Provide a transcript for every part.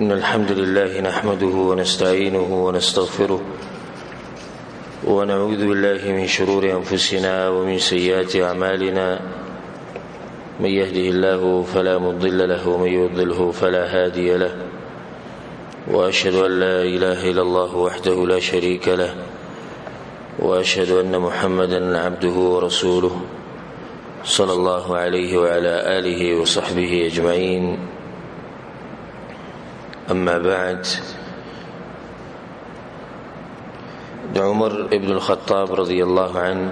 إن الحمد لله نحمده ونستعينه ونستغفره ونعوذ بالله من شرور أنفسنا ومن سيئات أعمالنا من يهده الله فلا مضل له ومن يضلله فلا هادي له وأشهد أن لا إله إلا الله وحده لا شريك له وأشهد أن محمدا عبده ورسوله صلى الله عليه وعلى آله وصحبه أجمعين. أما بعد، عمر ابن الخطاب رضي الله عنه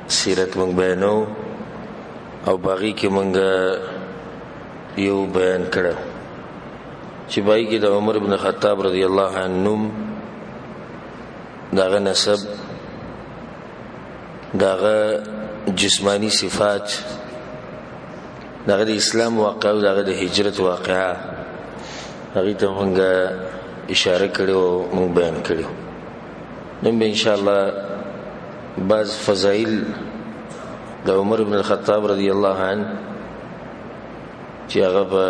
سیرت منگ بیانو او باقی کی منگ یو بیان کرو چی باقی کی دا عمر ابن الخطاب رضی اللہ عنہ نم داغا نسب داغا جسمانی صفات داغا دا اسلام واقع و داغا دا ہجرت واقعہ هغه ته موږ اشاره کړو موږ بیان کړو. نن به ان شاء الله بعض فضائل د عمر بن الخطاب رضی الله عنه چې هغه په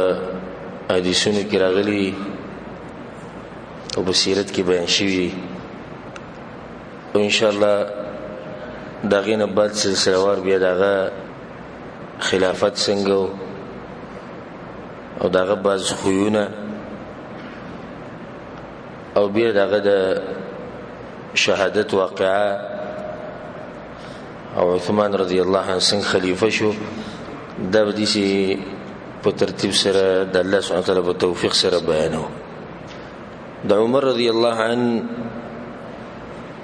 حدیثونو کې راغلي او په سیرت کې بیان شوي او ان شاء الله دغه نه بعد سلسله وار بیا دغه خلافت څنګه او دغه بعض خوونه او بیا دغه د شهادت واقعه او عثمان رضی الله عنه څنګه خلیفہ شو دا به دې په ترتیب سره د الله سبحانه وتعالى په توفیق سره بیانو. د عمر رضی الله عنه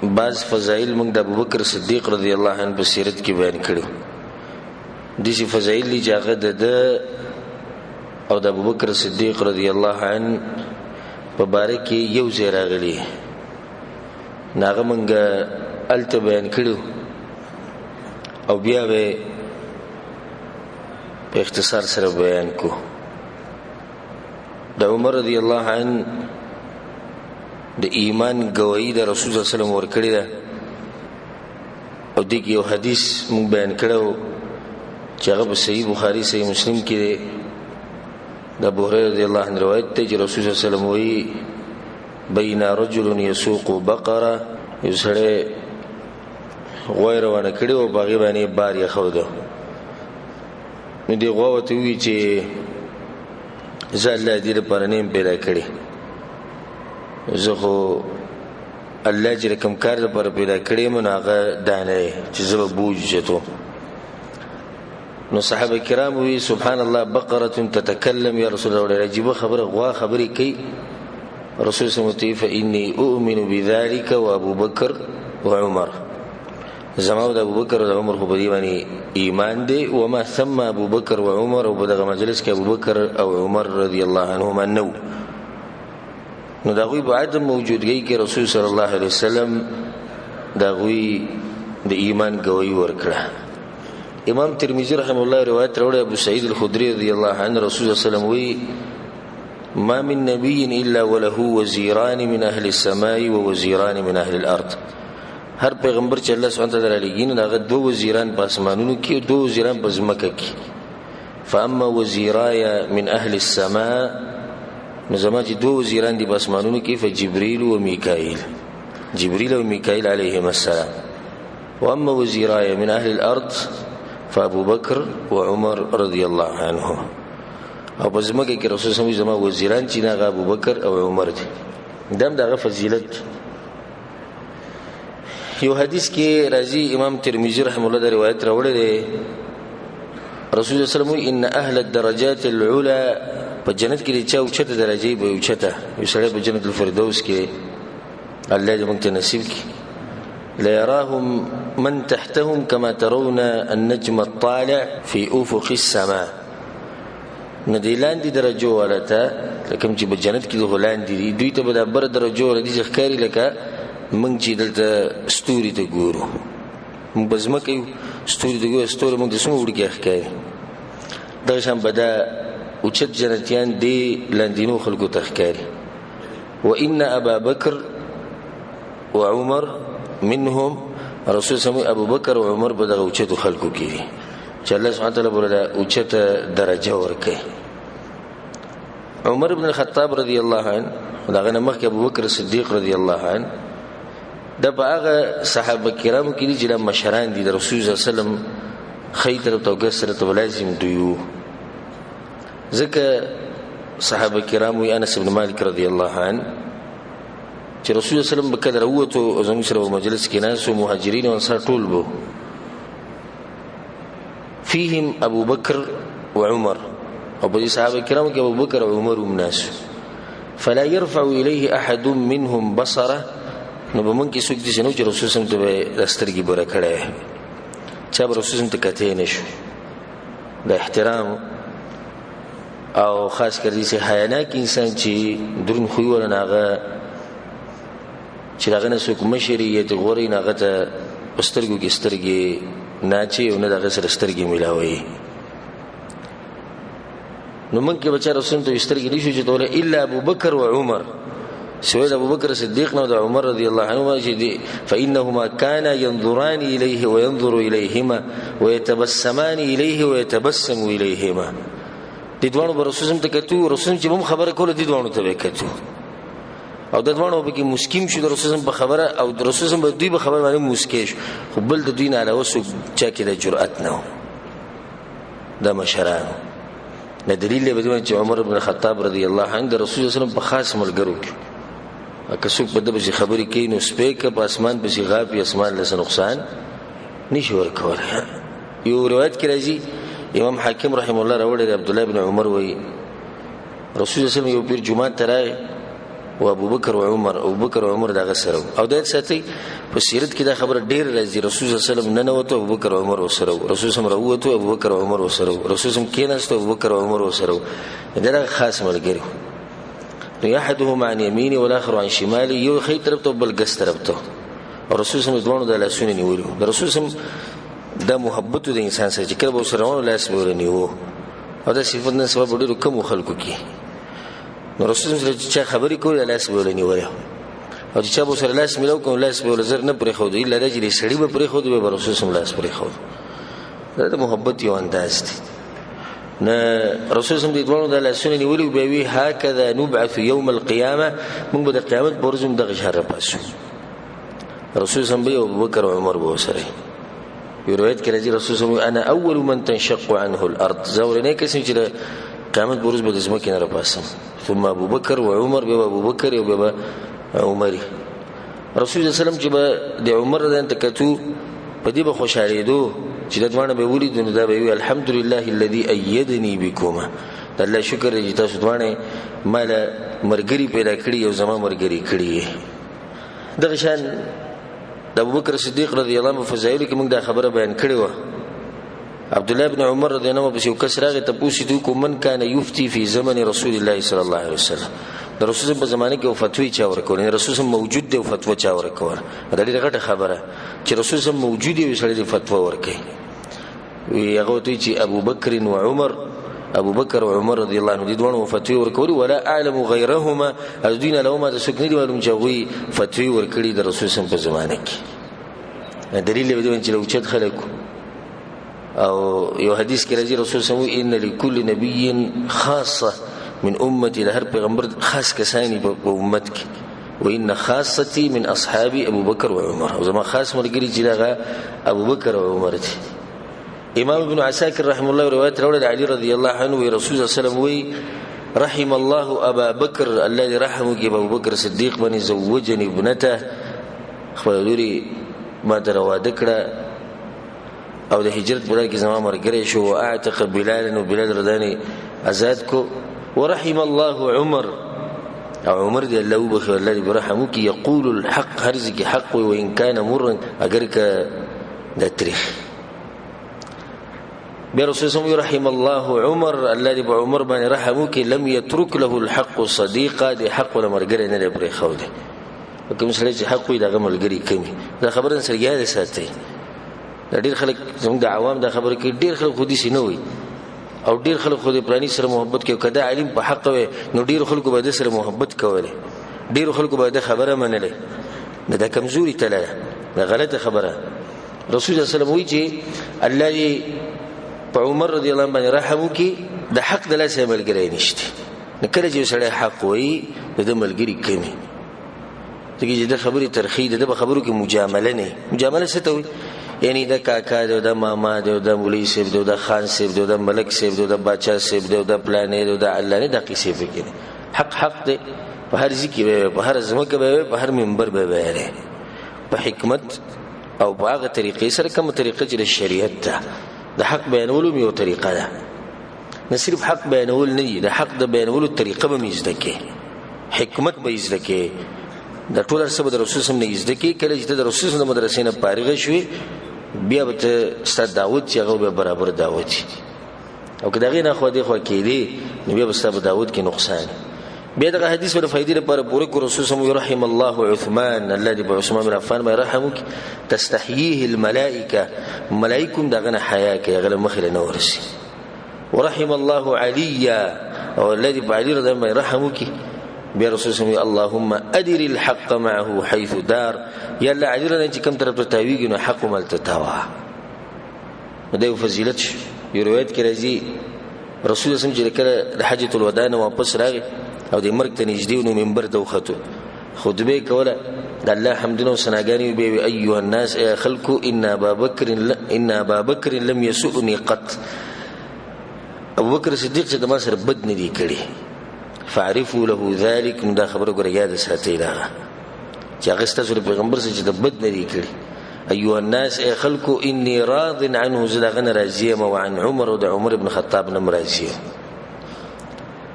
بعض فضائل موږ د ابوبکر صدیق رضی الله عنه په سیرت کې بیان کړو. دې فضائل چې هغه د او د ابوبکر صدیق رضی الله عنه په باره کې یو ځای راغلی ناغه منګه الته بیان کړو او بیا به په اختصار سره بیان کو. د عمر رضی الله عنه د ایمان گواہی د رسول صلی الله علیه وسلم ورکړی ده او دغه یو حدیث مونږ بیان کړو چې هغه په صحیح بخاری صحیح مسلم کې ده. د ابو هريره رضی الله عنه روایت ته چې رسول الله صلی الله علیه وسلم وی بین رجل یسوق بقره یسره غویر ونه کړي او باغی باندې بار یې خو ده نو دی غوته وی چې زال دې لپاره نیم پیدا کړي زه خو الله چې کوم کار لپاره پیدا کړي مونږه دانه چې زه بوج چته نو صحابه کرام وی سبحان الله بقره تتكلم یا رسول الله عجیب خبره غوا خبري کوي رسول سمتی فإني أؤمن بذلك وأبو بكر وعمر زماو د ابو بکر او عمر خو په دی باندې ایمان دی وما ثم ابو بكر وعمر او په دغه مجلس کې ابو بکر او عمر رضی الله عنهما نو دا غوی په عدم موجودګۍ کې رسول صلی الله علیه وسلم دا غوی د ایمان گواہی ورکړه. امام ترمذی رحم الله روایت راوړی ابو سعید الخدری رضی الله عنه رسول الله صلی الله علیه وسلم وی ما من نبي الا وله وزيران من اهل السماء ووزيران من اهل الارض. هر پیغمبر چې الله سبحانه وتعالى لګین هغه دوه وزیران په اسمانونو کې او دوه وزیران په ځمکه کې. فاما وزيراي من اهل السماء نظام چې دوه وزیران دي په اسمانونو کې فجبريل وميكائيل جبريل وميكائيل عليهم السلام. واما وزيراي من اهل الارض فابو بکر و عمر رضی الله عنه. او په زمکه کې رسول الله زما وزیران چې نه ابو بکر او عمر دي. دم دغه فضیلت یو حدیث کې راځي امام ترمذی رحم الله دا روایت راوړی دی رسول الله صلی الله علیه وسلم ان اهل الدرجات العلى په جنت کې چې اوچته درجه به اوچته یسره په جنت الفردوس کې الله دې موږ ته نصیب کړي. لا يراهم من تحتهم كما ترون النجم الطالع في افق السماء. ندیلان دي درجه ولته لکه چې په جنت کې غلان دي دوی ته به بر درجه ولدي ځخکاری لکه موږ چې دلته ستوري ته ګورو موږ بزمکه ستوري ته ګورو ستوري موږ د سمو وړي ښکاري دا شان بدا اوچت جنتیان دي لاندینو خلکو ته ښکاري. وان ابا بکر وعمر منهم رسول سمو ابو بکر او عمر په دغه اوچتو خلکو کې چې الله سبحانه وتعالى بوله اوچته درجه ورکړي. عمر بن الخطاب رضی الله عنه داغه مخکې ابو بکر صدیق رضی الله عنه د هغه صحابه کرامو کې چې د مشران دي د رسول الله صلی الله علیه وسلم خیتر توګه سره تو لازم دیو ځکه صحابه کرامو انس بن مالک رضی الله عنه چې رسول الله صلی الله علیه وسلم بکره وته او زموږ سره مجلس کې ناس او مهاجرین او انصار ټول وو فيهم ابو بکر وعمر او په صحابه کرامو کې ابو بکر او عمر هم ناس فلا يرفع اليه احد منهم بصره نو به مونږ کې څوک دي چې رسول الله ته سترګې بره کړه چې رسول الله ته کته نشو د احترام او خاص کر دې چې حیاناک انسان چې درن خو ورناغه چې داغه نه څوک مشریت غوري ناغه ته سترګو کې سترګې ناچي او نه دغه سره سترګې ملاوي نو مونږ کې بچا رسول ته سترګې نشو چې توله الا ابو بکر او عمر سويد ابو بکر صدیق نو د عمر رضی الله عنهما چې فانهما كان ينظران اليه وينظر اليهما ويتبسمان اليه ويتبسم اليهما د دوانو پر رسول ته کتو رسول چې هم خبره کوله د دوانو ته وکړو او د دوانو په کې مسکیم شو د رسول په خبره او د رسول په دوی په خبره باندې مسکیش خو بل د دوی نه علاوه څوک چا کې د جرأت نه د مشران نه دلیل به دی چې عمر بن الخطاب رضی الله عنه د رسول الله صلی الله علیه وسلم په خاص ملګرو کې که څوک په دغه خبرې کوي نو سپیک په اسمان په غاب یا اسمان له نقصان نشي ورکوله یو روایت کې راځي امام حاکم رحم الله راوړی عبد الله بن عمر وی رسول الله صلی الله علیه وسلم یو پیر جمعه ترای او ابو بکر او عمر دغه سره او د ساتي په سیرت کې دا خبره ډیر راځي رسول الله صلی الله علیه وسلم نه وته ابو بکر او عمر سره رسول الله راوته ابو بکر او عمر سره رسول الله کېناسته ابو بکر او عمر سره دا خاص ملګری نو احدهم عن يمينه والاخر عن شماله یو خې طرف ته بل ګس طرف ته او رسول الله دوه د لاسونه نیولو رسول الله دا محبت د انسان سره چې کله به سره ونه لاس ورنیو او دا صفات نه سبب ډیرو کم خلکو کې نو رسول الله چې خبرې کوي لاس ورنیو او چې به سره لاس ملو کوم لاس به زر نه پرې خو دی الا د سړي به پرې خو دی به رسول الله لاس پرې خو دا د محبت یو انداز دی نه رسول الله دوه د لاسونه نیولي به وی هکذا نبعث يوم القيامه موږ به د قیامت پرځم د غشاره پاسو رسول الله او ابو بکر او عمر به سره یو روایت کې راځي رسول الله انا اول من تنشق عنه الارض زورنه کسم چې قیامت پرځ به د زمکه نه را پاسم ثم ابو بکر و عمر به ابو بکر او به عمر رسول الله سلام چې د عمر د انتکتو په دې به خوشاله دو چې د دوانه به ولید نو دا به وی الحمدلله الذي ايدني بكما د الله شکر چې تاسو دوانه مال مرګري پیدا کړی او زما مرګري کړی دغه شان د ابوبکر صدیق رضی الله عنه فضایل کې موږ دا خبره بیان کړې و عبد الله بن عمر رضی الله عنه په یو کس راغی ته پوښتنه کو من کان یفتی فی زمن رسول الله صلی الله علیه وسلم د رسول په زمانه کې فتوی چا ورکول رسول موجود دی او فتوا چا ورکول دا ډیره غټه خبره چې رسول موجود دی او سړي فتوا ورکړي وی هغه ته چې ابو بکر و عمر ابو بکر او عمر رضی الله عنهم دي دوه فتوی ورکول ولا اعلم غیرهما الدين لهما د سکنی دی ولوم چوي فتوی ورکړي د رسول په زمانه کې دلیل دی چې لوچت خلکو او یو حدیث کې راځي رسول صلی الله علیه وسلم ان لكل نبي خاصه من امتي لهر پیغمبر خاص کسانی په امت کې وان خاصتي من اصحابي ابو بکر و عمر او زما خاص مرګري چې هغه ابو بکر او عمر دي امام ابن عساکر رحم الله روایت راوړل علي رضی الله عنه وی رسول الله صلی الله علیه وسلم رحم الله ابا بکر الذي رحمه ابو بکر صدیق بن زوجني ابنته خپل لوري ما درواده کړه او د هجرت په لار کې زما مرګري شو او اعتق بلال او بلال رضانی آزاد کو ورحم الله عمر او عمر دی الله وبخ الذي برحمك يقول الحق هرزك حق وان كان مر اگر ک د تاریخ برسول الله رحم الله عمر الذي بعمر بن رحمك لم يترك له الحق صديقا دي حق لمرګري نه لري خو دي کوم سره چې حق وي د غملګري کمی دا خبره سره یاد ساتي ډیر خلک زموږ د عوام دا خبره کې ډیر خلک خودي سي نه وي او ډیر خلک خو د پرانی سره محبت کوي کدا علم په حق وي نو ډیر خلکو به د سره محبت کوله ډیر خلکو به د خبره منله دا کمزوري تله دا غلطه خبره رسول الله صلی الله علیه وسلم وی چې الله په عمر رضی الله عنه باندې رحم وکي د حق د لاسه ملګری نشته کله چې سړی حق وایي د ملګری کمی دغه د خبرې ترخی د خبرو کې مجامله نه مجامله څه ته وایي یعنی د کاکا د ماما د مولوی صاحب د خان صاحب د ملک صاحب د بادشاہ صاحب د پلانې د الله نه د قصې فکر حق دی په هر ځکه په هر ځمکه په هر منبر به وایي په حکمت او په هغه طریقې سره کوم طریقه چې شریعت ته د حق بیانولو یو طریقه ده نه صرف حق بیانول نه دی د حق د بیانولو طریقه به مزده کې حکمت به مزده کې د ټول سره د رسول سم نه مزده کې کله چې د رسول سم د مدرسې نه فارغ شوي بیا به ستاسو دعوت چې هغه به برابر دعوت او که دغه نه خو دې خو کېدی نو بیا به ستاسو دعوت کې نقصان بیا دغه حدیث ور فائدې لپاره پوره کو رسول سم رحم الله عثمان الذي بعثمان بن عفان ما يرحمك تستحييه الملائكه ملائکم دغه حیا کې غل مخله نورسي ورحم الله علي او الذي بعلي رضي الله يرحمك بیا رسول سم اللهم ادر الحق معه حيث دار یا الله علي رضي چې کوم طرف ته تاویږي نو حق ملته تاوا مده فضیلت یو روایت کې راځي رسول سم چې کله د حجۃ الوداع نه واپس راغی او د مرګ ته نږدې نو منبر دوخته خطبه کوله د الله حمدونه او ثناګانې به ايها الناس يا خلق ان ابا بکر لم يسؤني قط ابو بکر صدیق چې د ما سره بد نه دی کړی فعرفوا له ذلك نو دا خبره ګره یاد ساتئ دا چې هغه ستاسو پیغمبر چې د بد نه دی کړی ايها الناس يا خلق اني راض عنه زلغن راضيه وعن عمر وعمر بن الخطاب نم راضيه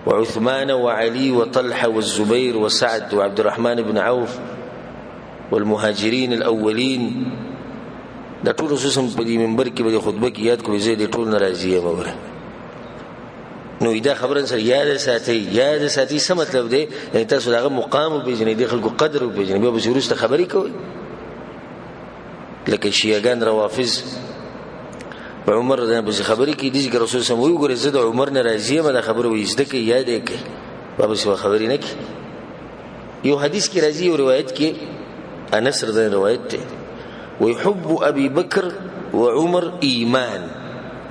وعثمان وعلي وطلحة والزبير وسعد وعبد الرحمن بن عوف والمهاجرين الأولين دا ټول رسوسم په دې منبر کې به خطبه کې یاد کړو زه دې ټول ناراضیه مګره نو دا خبره سره یاد ساتي څه مطلب دی یعنی تاسو دغه مقام په جنې د خلکو قدر په جنې به ورسته خبرې کوي لکه شیعاګان روافض عمر رضی الله عنه خبرې کې دي چې رسول سم وی ګورې زه د عمر نه راضیه ما د خبرو وېزده کې یاد کې بابا څه خبرې نه کې یو حدیث کې راځي او روایت کې انس رضی الله روایت ته ويحب ابي بکر وعمر ایمان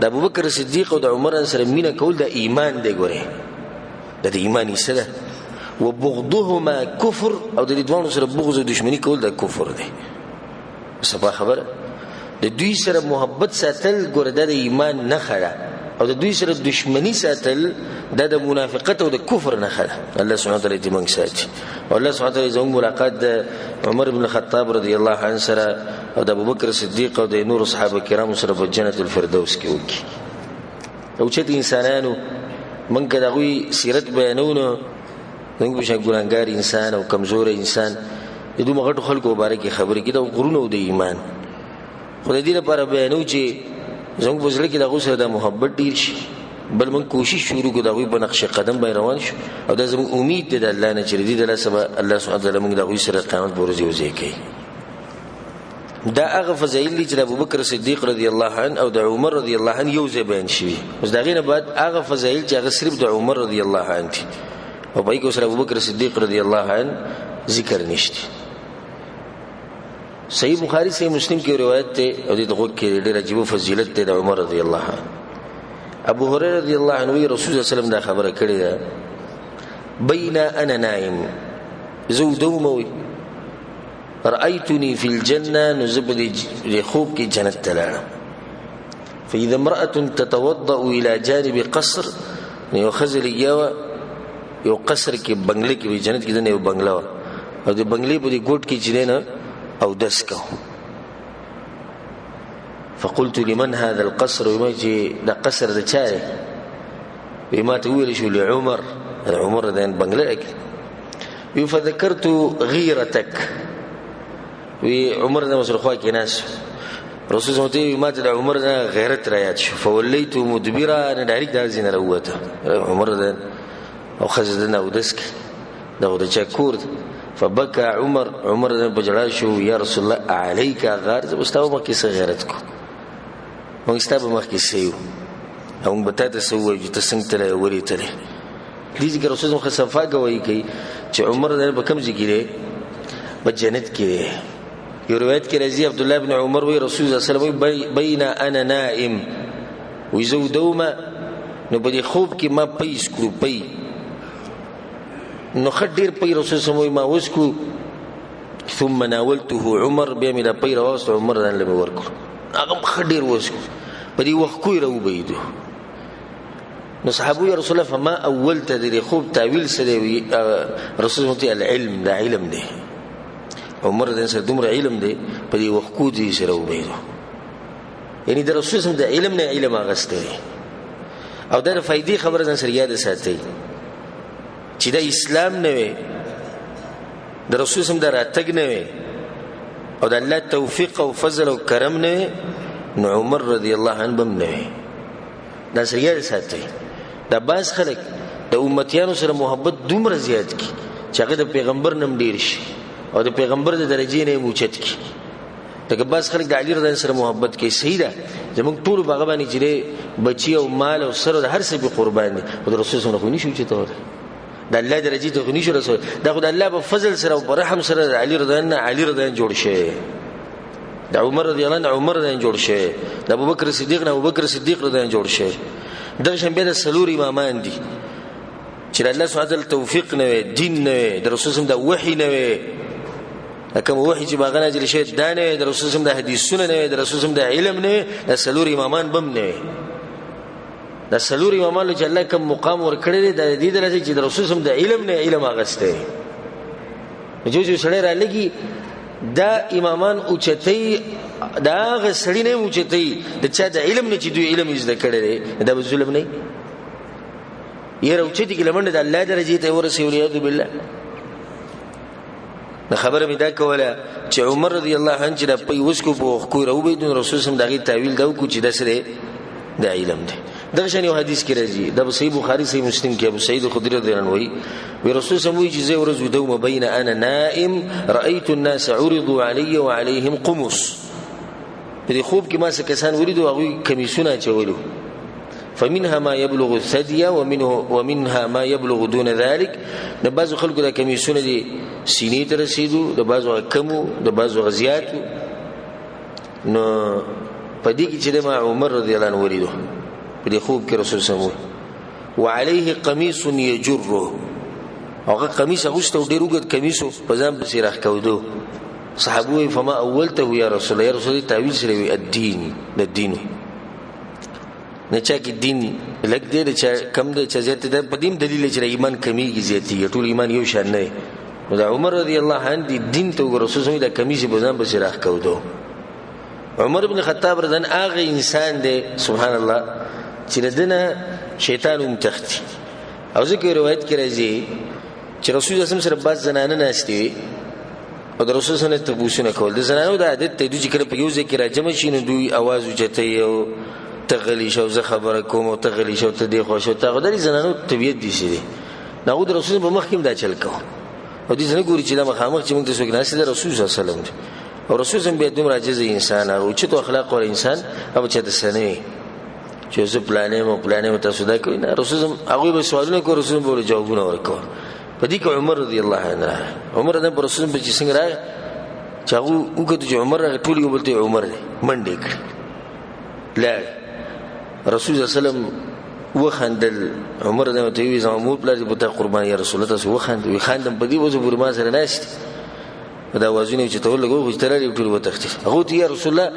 د ابو بکر صدیق او د عمر سره مینه کول د ایمان دی ګوره د ایمان یې سره وبغضهما کفر او د دې دوه سره بغض او دښمنی کول د کفر دی صبا خبره د دوی سره محبت ساتل ګوره د ایمان نه خړه او د دوی سره دښمنی ساتل د منافقت او د کفر نه خړه الله سبحانه وتعالى دې موږ ساتي او الله سبحانه وتعالى زموږ ملاقات د عمر بن الخطاب رضی الله عنه سره او د ابوبکر صدیق او د نور صحابه کرام سره په جنت الفردوس کې وکي او چې انسانانو من کدا غوي سیرت بیانونه موږ بشه ګورانګار انسان او کمزور انسان د دوه مغټ خلکو مبارکي خبرې کې د غرونو د ایمان خدای دې لپاره بیانو چې زموږ په ځل کې د غوسه د محبت ډیر شي بل من کوشش شروع کو د غوي په نقش قدم به روان شو او د زموږ امید ده الله نه چې دې د الله سبحانه وتعالى موږ د غوي سره قیامت ورځ یوځي کوي دا هغه فضایل چې د ابوبکر صدیق رضی الله عنه او د عمر رضی الله عنه یو ځای بیان شوی اوس دا غینه بعد هغه فضایل چې هغه صرف د عمر رضی الله عنه او په کې سره ابوبکر صدیق رضی الله عنه ذکر نشته صحیح بخاری صحیح مسلم کی روایت ته او د دغه کې ډېر عجیب فضیلت ته د عمر رضی الله عنه ابو هريره رضی الله عنه رسول الله صلی الله علیه وسلم دا خبره کړې ده بین انا نائم زو دوموي رأيتني في الجنة نزبد لخوب کی جنت تلانا فإذا امرأة تتوضأ إلى جانب قصر يخزل إياوة يو قصر کی بنگلے کی جنت کی دنیا یو بنگلا او د بنگلے په دې ګوټ کې جنینا او دسکو فقلت لمن هذا القصر وما جي دا قصر دا چاره وما تقول شو لعمر عمر دا بنگلے فذكرت غيرتك عمر نه مسر خوا کې ناس رسول الله ته ما ته عمر نه غیرت رايات شو فوليت مدبرا نه ډایرک د ځین راوته عمر ده او خزدنه او دسک دغه د چکور فبكى عمر ده بجړا شو یا رسول الله عليك غار زبستاو ما کې غیرت کو مو استابه ما کې سيو او بتاته سوې چې څنګه تل وري تل دې چې رسول الله خصفا کوي کی چې عمر ده په کوم ځای کې په جنت کې یو روایت کې راځي عبد الله ابن عمر وی رسول الله صلی الله علیه وسلم بین انا نائم وزو دوما نو په خوب کې ما پیس کړو پي نو خډیر پي رسول سموي ما وسکو ثم ناولته عمر بیا مې د پي راوست عمر دان له ورکو هغه خډیر وسکو په دې وخت کوی راو بيدو نو صحابه یا رسول الله فما اولت دې خوب تعویل سره رسول الله العلم دا علم دی عمر دان سره دومره علم دی په دې وخت کو دې سره وبيدو یعنی د رسول الله د علم نه علم اغسته او دا فائدې خبره ځان سره یاد ساتي چې دا اسلام نه وي د رسول الله د راتګ نه وي او د الله توفیق او فضل او کرم نه نو عمر رضی الله عنه بم نه وي دا سره یاد ساتي دا باز خلک د امتیانو سره محبت دومره زیات کی چې هغه د پیغمبر نم ډیر شي او د پیغمبر د درجې نه موچت کی دغه باز خلک د علی رضی الله سره محبت کوي صحیح ده زموږ ټول باغ باندې چې بچي او مال او سر د هر څه په قربان دي او د رسول الله خو نشو چې ته د الله درجې ته نشو رسول دا خو د الله په فضل سره او په رحم سره د علی رضی الله جوړ شي د عمر رضی الله عنه عمر رضی الله جوړ شي د ابوبکر صدیق نه ابوبکر صدیق رضی الله جوړ شي دغه شنبه د سلور امامان دي چې الله سبحانه وتعالى توفیق نه دین نه د رسول الله د وحی نه کوم وحی چې باغ نازل شي د نه د رسول الله د حدیثونه نه د رسول الله د علم نه د سلور امامان بم نه د سلور امامان چې الله کوم مقام ورکړي د دې درجه چې د رسول الله د علم نه علم اغسته جو سړی را لګي دا امامان اوچتي دا غسړی نه اوچتي د چا د علم نه چې دوی علم زده کړي دا ظلم نه یې اوچتي کلمنه د الله درجه ته ورسول یاد بالله خبره می دا کوله چې عمر رضی الله عنه چې د پي وسکو په خو راو بيد رسول الله دغه تعویل دا کو چې د سره د علم دی دغه شنو حدیث کې راځي د صحیح بخاری صحیح مسلم کې ابو سعید خدری رضی الله عنه وی رسول الله وی چې زه ورځ دوم بین انا نائم رايت الناس عرضوا علي وعليهم قمص په دې خوب کې ما څه کسان ولیدو هغه کمیسونه چولو فمنها ما يبلغ الثدي ومنها ما يبلغ دون ذلك د بعض خلکو د کمیسونه دي سینې ته رسیدو د بعضو کمو د بعضو غزيات نو پدې کې چې ما عمر رضی الله عنه ولیدو په دې خوب کې رسول الله وعليه قميص يجره هغه قمیص اغوسته ډیر وګد قمیصو په ځان په سیرخ کودو صحابوي فما اولته يا رسول الله يا رسول الله تعویل سره الدين د دین نه چا کې دین لګ دې چې کم دې چې زیات ده په دې دلیل چې ایمان کمیږي زیاتی ټول ایمان یو شان نه نو دا عمر رضی الله عنه دین ته رسول الله د کمیس په ځان بس راخ کودو عمر بن خطاب رضی الله عنه هغه انسان دی سبحان الله چې دنه شیطان متختی او ذکر روایت کې راځي چې رسول الله سره بعض زنانه ناشتي او د رسول الله ته پوښتنه کول د زنانو د عادت ته دوی چې کله په یو ځای کې راجم شي نو دوی आवाज وچتي او تغلی شو زه خبره کوم او تغلی شو ته دی خو شو ته غوډري زنانو طبيعت دي شي نو د رسول په مخ کې دا چل کو او دې څنګه ګوري چې دا مخامخ چې موږ ته څوک ناشته د رسول صلی الله علیه وسلم او رسول زم به دومره عاجز انسان او چې تو اخلاق ور انسان او چې د سنې چې زه پلانې تاسو دا کوي نه رسول هغه به سوالونه کوي رسول به جوابونه ورکوي په دې کې عمر رضی الله عنه عمر د رسول په چې څنګه راغی چې هغه وګورئ چې عمر ټول یو بلته عمر دی منډه کړ لا رسول الله صلی الله علیه وسلم وخندل عمر دغه ته وی زمو په لاره په قربان یا رسول الله تاسو وخندل خندم په دې وځو برما سره ناشته دا وازونه چې ته لګو خو ترې ټول وتختی هغه ته یا رسول الله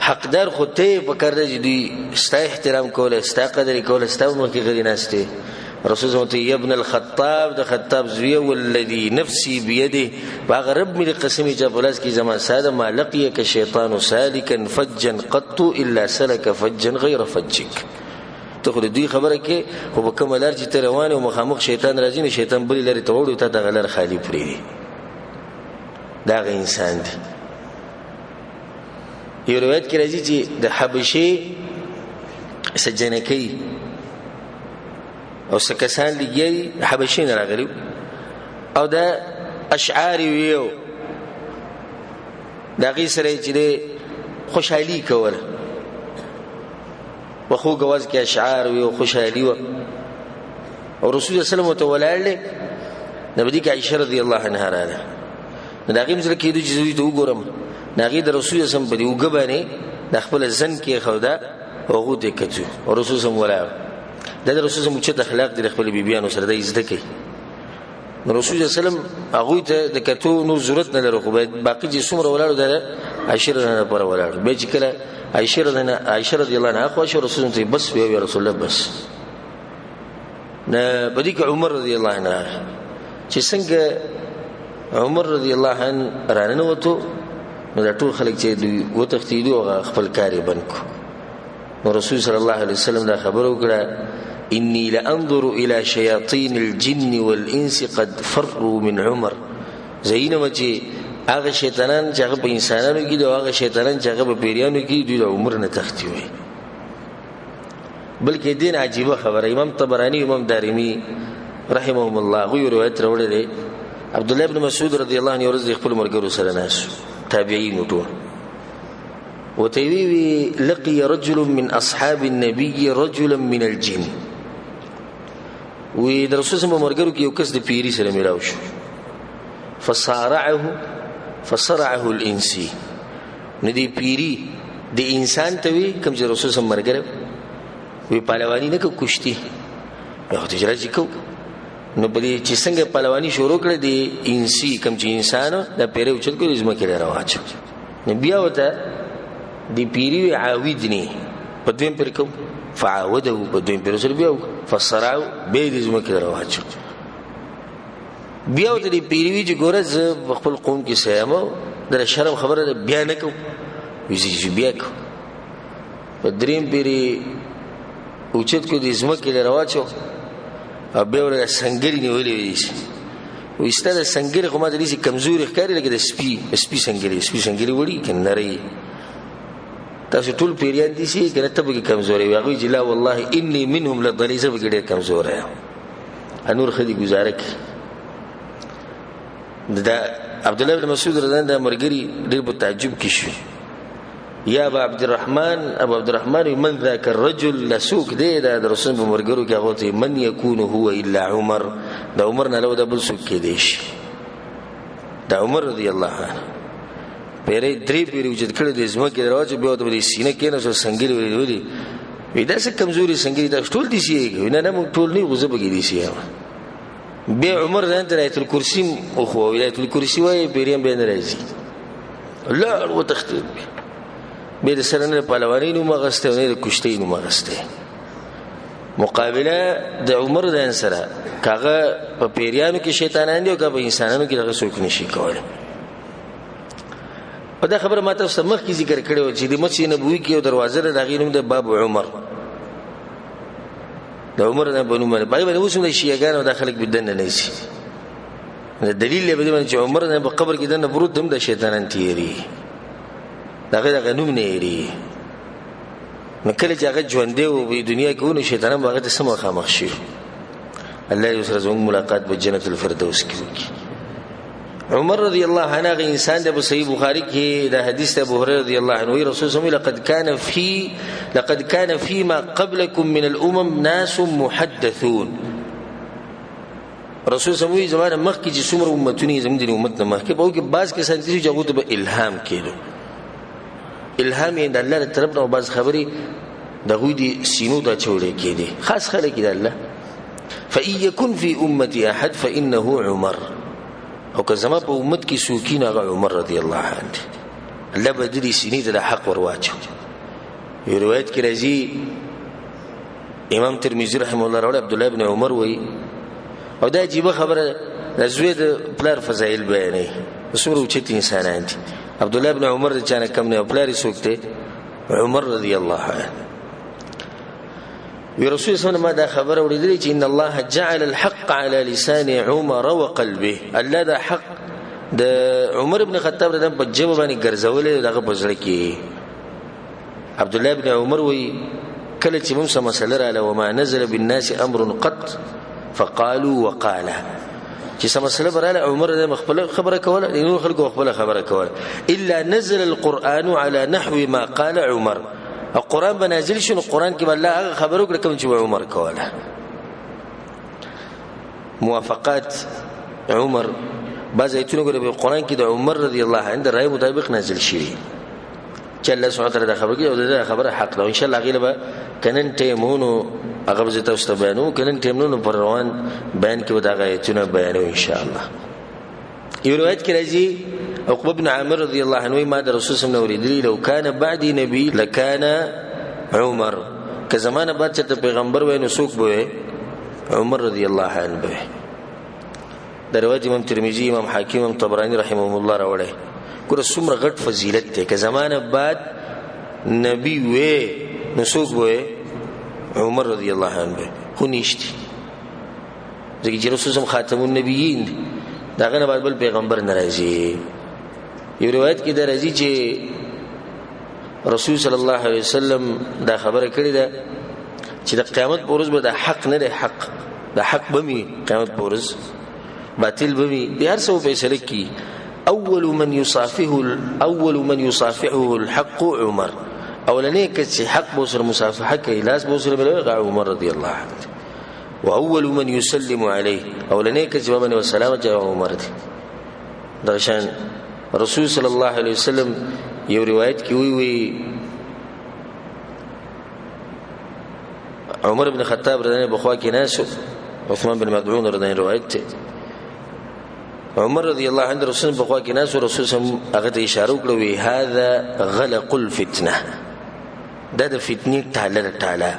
حقدار خو ته په کار دي دی ستا احترام کوله ستا قدر کوله ستا مو کې غری ناشته رسول الله ته ابن الخطاب د خطاب زوی والذي نفسي بيده باغ رب می قسمی چې بلاس کی زمان ساده ما لقيك شیطان سالكا فجا قط الا سلك فجا غير فجك ته خو دې خبره کې خو په کمالار چې روان او مخامخ شیطان راځي نه شیطان بل لري ته وړو ته د غلر خالی پری دا غي انسان دی یو روایت کې راځي چې د حبشي سجنکی او سکسان لګي حبشین راغلي او دا اشعار ویو دا غي سره چې خوشحالي کوله وخو غواز کې اشعار ویو خوشحالي و او رسول الله صلی الله علیه وسلم نبی کې عائشہ رضی الله عنها راغله دا غي مزل کې د جزوی ته وګورم ناغي د رسول الله صلی الله علیه وسلم په دې وګبانه د خپل ځن کې خودا او دې کچو او رسول الله د رسول الله مچ اخلاق د خپل بیبيانو سره د عزت کوي رسول الله صلی الله علیه وسلم هغه ته د کتو نو ضرورت نه لري خو باقي چې څومره ولاړو ده عائشہ نه پر ولاړ به چې کله عائشہ رضی الله عنها خو رسول الله بس وی رسول الله بس نه بدی کې عمر رضی الله عنه چې څنګه عمر رضی الله عنه رانه وته نو دا ټول خلک چې و تختیدو خپل کاری بنکو نو رسول صلی الله علیه وسلم دا خبر وکړه انی لانظر الى شیاطین الجن والانس قد فروا من عمر زینه چې هغه شیطانان چې هغه په انسانانو کې او هغه شیطانان چې هغه په پیریانو کې د عمر نه تختی وي بلکې دین عجیبه خبره امام طبرانی امام دارمی رحمهم الله غو روایت راوړل دي عبد الله ابن مسعود رضی الله عنه ورځ خپل مرګرو سره ناس تابعین وټو وتوی لقي رجل من اصحاب النبي رجلا من الجن وی د رسول الله مرګرو کې یو کس د پیری سره میلاو شو فصرعه الانسي ندی پیری د انسان ته وی کوم چې رسول الله مرګره وی پهلوانی نه کو کشتی یو تجربه کو نو بلی چې څنګه پهلوانی شروع کړه د انسي کوم چې انسان د پیری اوچت کو زما کې راواچو نو بیا وته دی پیری عاودنی په دویم پر کو فعاوده په دویم پر سره بیا فصرعه به د زما کې راواچو بیا وته دی پیری چې ګوره ز خپل قوم کې سیمو در شرم خبره بیا نه کو ویږي بیا کو په دریم پیری اوچت کو د زما کې راواچو او به ور سنگری نیولې وي و استاده سنگری کومه د دې کمزوري ښکاری لکه د سپي سنگری وړي کناري تاسو ټول پیریان دي چې کنه ته به کمزوري وي هغه جلا والله اني منهم لضليزه به ډېر کمزور یم انور خدي گزاره کی دا عبد الله بن مسعود رضی الله عنه مرګري ډېر په تعجب کې شو یا ابو عبد الرحمن من ذاك الرجل لسوق دی دا رسول په مرګرو کې هغه ته من يكون هو الا عمر دا عمر نه له د بل سوق کې دی دا عمر رضی الله عنه پیری درې پیری وجد کړه د زما کې راځي بیا د سینې کې نه څنګه ویلي وی دا څه کمزوري څنګه دا ټول دي شي نه نه ټول نه غوځه بګی دي شي بیا عمر ځان ته آیت الکرسی او خو آیت الکرسی وای پیریم به نه راځي لا وتختم به د سره نه پهلوانی نو مغسته نه د کشتی نو مغسته مقابله د عمر د انسره کاغه په پیریانو کې شیطانان دي او په انسانانو کې دغه څوک نشي کولای په دا خبره ماته سمخ کی ذکر کړو چې د مسجد نبوي کې یو دروازه ده دغه نوم د باب عمر د عمر نه بنو باندې باندې وسوم د شیعاګانو داخلك بدن نه شي دلیل به دې چې عمر نه په قبر کې د برود هم د شیطانان تیری دغه نوم نه لري نو کله چې هغه ژوند دی او په دنیا کې ونه شیطانان هغه ته سم خامخ شي الله یې سره زموږ ملاقات په جنت الفردوس کې وکړي عمر رضی الله عنه انسان د صحیح بخاری کې د حدیث ابو هريره رضی الله عنه رسول الله لقد كان فيما قبلكم من الامم ناس محدثون رسول الله زمانه مخکې چې څومره امتونه زموږ د امت نه مخکې په کې بعض کې سنتي چې هغه ته الهام کېدو الهام یې د الله تر طرف نه بعض خبري دغه دي سینو ته چولې کېدي خاص خلک د الله فإن يكن في امتي احد فانه عمر او که زما په امت کې سوکین هغه عمر رضی الله عنه الله بدري سینې ته حق ورواچو یو روایت کې راځي امام ترمذی رحمه الله راوړ عبد الله ابن عمر وای او دا عجیب خبره زوی د پلار فضایل بیانې رسول اوچت انسانان دي عبد الله ابن عمر چې نه کم نه پلار سوکته عمر رضی الله عنه ورسول صلی الله علیه وسلم دا خبر اوریدلی چې ان الله جعل الحق على لسان عمر وقلبه الله دا حق د عمر ابن خطاب د په جواب باندې ګرځولې دغه بزړه کې عبد الله ابن عمر وی کله چې موږ سم مسله رااله وما نزل بالناس امر قط فقالوا وقال چې سم مسله براله عمر د مخبل خبره کوله نو خلکو خپل خبره کوله الا نزل القران على نحو ما قال عمر القرآن بنازل شنو القرآن کې الله هغه خبرو کړ کوم چې عمر کوله موافقات عمر بعض ایتونه ګره په قرآن کې د عمر رضی الله عنه رائے مطابق نازل شي چې الله سبحانه وتعالى دا خبر کې او دا خبره حق ده ان شاء الله غیله به کنن ټیمونو هغه به تاسو ته بیانو کله ټیم نو پر روان بیان کې ودا غایتونه بیانو ان شاء الله. یو روایت کې راځي عقبه بن عامر رضی الله عنه ما د رسول صلی الله علیه وسلم لو کان بعدی نبی لکان عمر، که زمانه بعد چې پیغمبر وای نو څوک به عمر رضی الله عنه به. د روایت امام ترمذی، امام حاکم، امام طبرانی رحمهم الله راوړی. ګوره څومره غټ فضیلت دی، که زمانه بعد نبی وې نو څوک به عمر رضی الله عنه به. خو نشته ځکه چې رسول الله خاتم النبیین داغه نه بعد بل پیغمبر ناراضي. یو روایت کې دا راځي چې رسول صلی الله علیه وسلم دا خبره کړې ده چې د قیامت په ورځ به د حق نه د حق بمي، قیامت په ورځ باطل بمي، د هر څه فیصله کی. اول من يصافحه الحق عمر، اولنې کچ حق بو سره مصافحه کوي، لاس بو سره بلغه عمر رضی الله عنه. واول من يسلم عليه، اولنې کچ باندې والسلام جواب عمر دی. درشان رسول صلی الله علیه وسلم یو روایت کې وی عمر بن خطاب رضی الله عنه بخوا کې ناس، عثمان بن مدعون رضی الله عنه روایت ته عمر رضی الله عنه رسول بخوا کې ناس، رسول صلی هغه ته اشاره وکړه هذا غلق الفتنه، دا د فتنې تعالی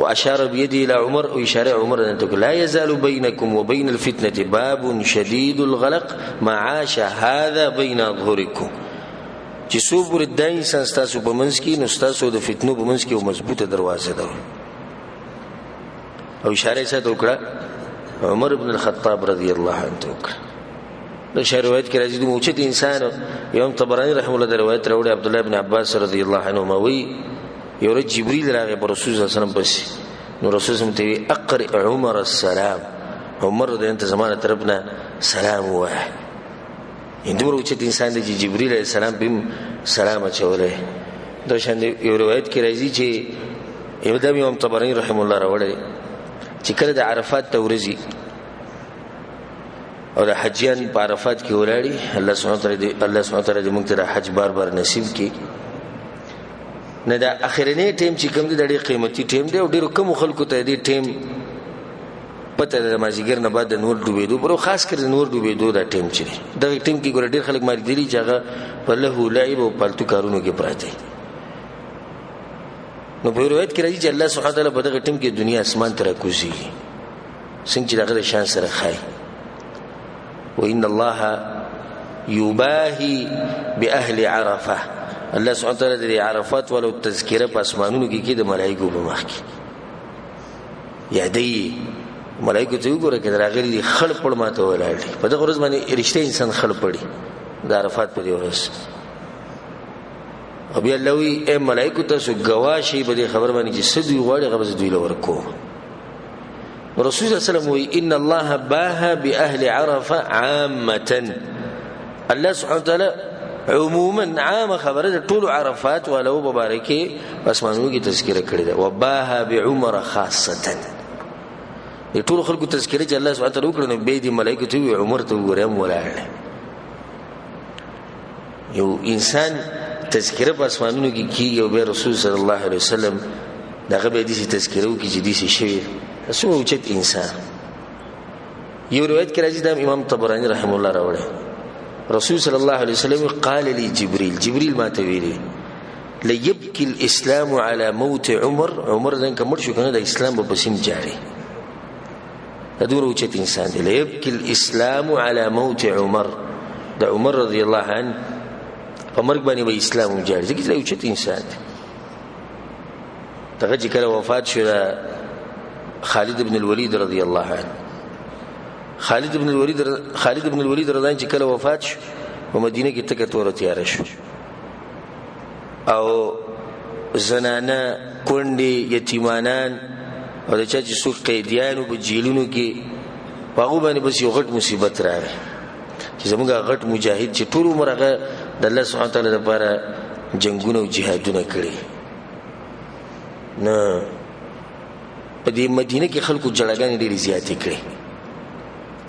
واشار بيده الى عمر، واشاره عمر ان لا يزال بينكم وبين الفتنه باب شديد الغلق ما عاش هذا بين اظهركم، چې صبر د انسان تاسو په منځ کې نو تاسو د فتنو په منځ کې یو مضبوطه دروازه ده. او اشاره یې وکړه عمر بن الخطاب رضی الله عنه وکړه. د شروایت کې راځي د موچت انسان یوم طبرانی رحم الله د روایت راوړي عبد الله بن عباس رضی الله عنهما وی یو ورځ جبرئیل راغی پر رسول صلی الله علیه وسلم پس، نو رسول صلی الله علیه وسلم اقرئ عمر السلام، عمر د انت زمانه طرفنا سلام وای. اندور اوچت انسان د جبرئیل علیه السلام بهم سلام اچولې. دا شان یو روایت کې راځي چې امام طبرانی رحم الله راوړي چې کله د عرفات ته ورځي او د حجیان په عرفات کې ولاړی، الله سبحانه وتعالی دې موږ ته د حج بار نصیب کړي. نه دا اخرنی ټیم چې کوم دی د ډېر قیمتي ټیم دی او ډېر کم خلکو ته دې ټیم پته د مازیګر نه بعد د نور ډوبېدو، پر خاص کر د نور ډوبېدو دا ټیم چې دی د ټیم کې ګور ډېر خلک ماري دي چې هغه په له لعب او پالتو کارونو کې پراته. نو په روایت کې راځي چې الله سبحانه وتعالی په دغه ټیم کې دنیا اسمان ته راکوزي څنګه چې دغه شان سره خای. وان الله یباهی باهل عرفه، الله سبحانه وتعالی د عرفات ولو تذکره په اسمانونو کې د ملائکو په مخ کې یادې ملائکه ته وګوره کې راغلي خړ پړ ماته ولاړ په دغه ورځ باندې رښتیا انسان خړ پړي د عرفات په ورځ. او بیا الله وی اے ملائکه تاسو گواهی به خبر باندې چې سدي غواړي غوځ دوی لور کو. رسول الله صلی الله علیه وسلم وی ان الله باه باهل عرفه عامه، الله سبحانه وتعالی عموما عام خبره ټول عرفات ولو مبارکه اسمانونو کې تذکرہ کړی ده. وباه بعمر خاصه، د ټول خلکو تذکرہ چې الله سبحانه وتعالی وکړي نو به دي ملائکه ته عمر ته وګورم ولاړ. یو انسان تذکرہ په اسمانونو کې کیږي او به رسول صلی الله علیه وسلم دغه به دي تذکرہ وکړي چې دي شي اسو اوچت انسان. یو روایت کې راځي د امام طبرانی رحم الله راوړي رسول صلی الله علیه وسلم قال لي جبريل ما تویلی ليبكي الاسلام على موت عمر ځکه مړ شو کنه د اسلام په پسیم جاری. دغه اوچت انسان دی. ليبكي الاسلام على موت عمر، د عمر رضی الله عنه په مرګ باندې به اسلام جاری ځکه چې اوچت انسان دی. دغه چې کله وفات شو خالد بن الولید رضی الله عنه، خالد بن الولید رضی الله عنه چې کله وفات شو په مدینه کې تکه تور تیار شو او زنانه کونډې یتیمانان او د چا چې څوک قیدیانو په جیلونو کې هغه باندې بس یو غټ مصیبت راغی چې زموږ غټ مجاهد چې ټول عمر هغه د الله سبحانه وتعالی لپاره جنگونه او جهادونه کړی نه په دې مدینه کې خلکو جړګانې ډېرې زیاتې کړې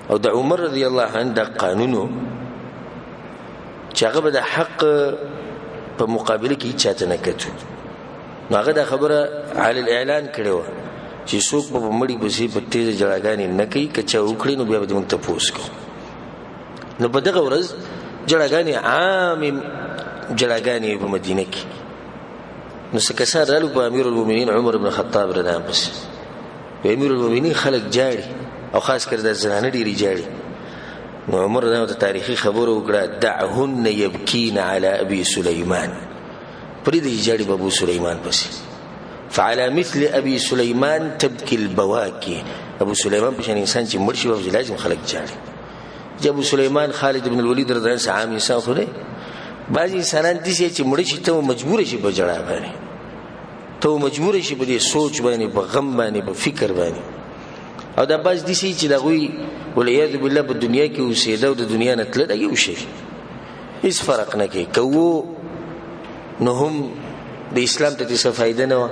او د عمر رضی الله عنه د قانونو چې هغه به د حق په مقابله کې چاته نه کتو نو هغه دا خبره علی الاعلان کړو چې څوک په مړی بسې په تیز جړاګانې نه کوي کچا وکړي نو بیا به موږ ته پوښتنه نو په دغه ورځ جړاګانې عام جړاګانې په مدینه کې نو څه کسان رالو په امیر المؤمنین عمر بن الخطاب رضی الله عنه امیر المؤمنین خلک جاړي او خاص کر د زنانه ډیری جاړي نو عمر دا تاریخي خبره وکړه دعهن يبكين على ابي سليمان پرې د جاړي ابو سليمان پس فعلى مثل ابي سليمان تبكي البواكي ابو سليمان په شان انسان چې مرشي او لازم خلک جاړي ابو سليمان خالد بن الوليد رضی الله عنه عام انسان خو نه بعضی انسانان دي چې مرشي ته مجبور شي په جړا باندې ته مجبور شي په دې سوچ باندې په غم باندې په فکر باندې او دا باز دي چې دا غوي ولعیاذ بالله په دنیا کې اوسېده او د دنیا نه تل دا یو شي هیڅ فرق نه کوي کوو نو هم د اسلام ته څه فائدہ نه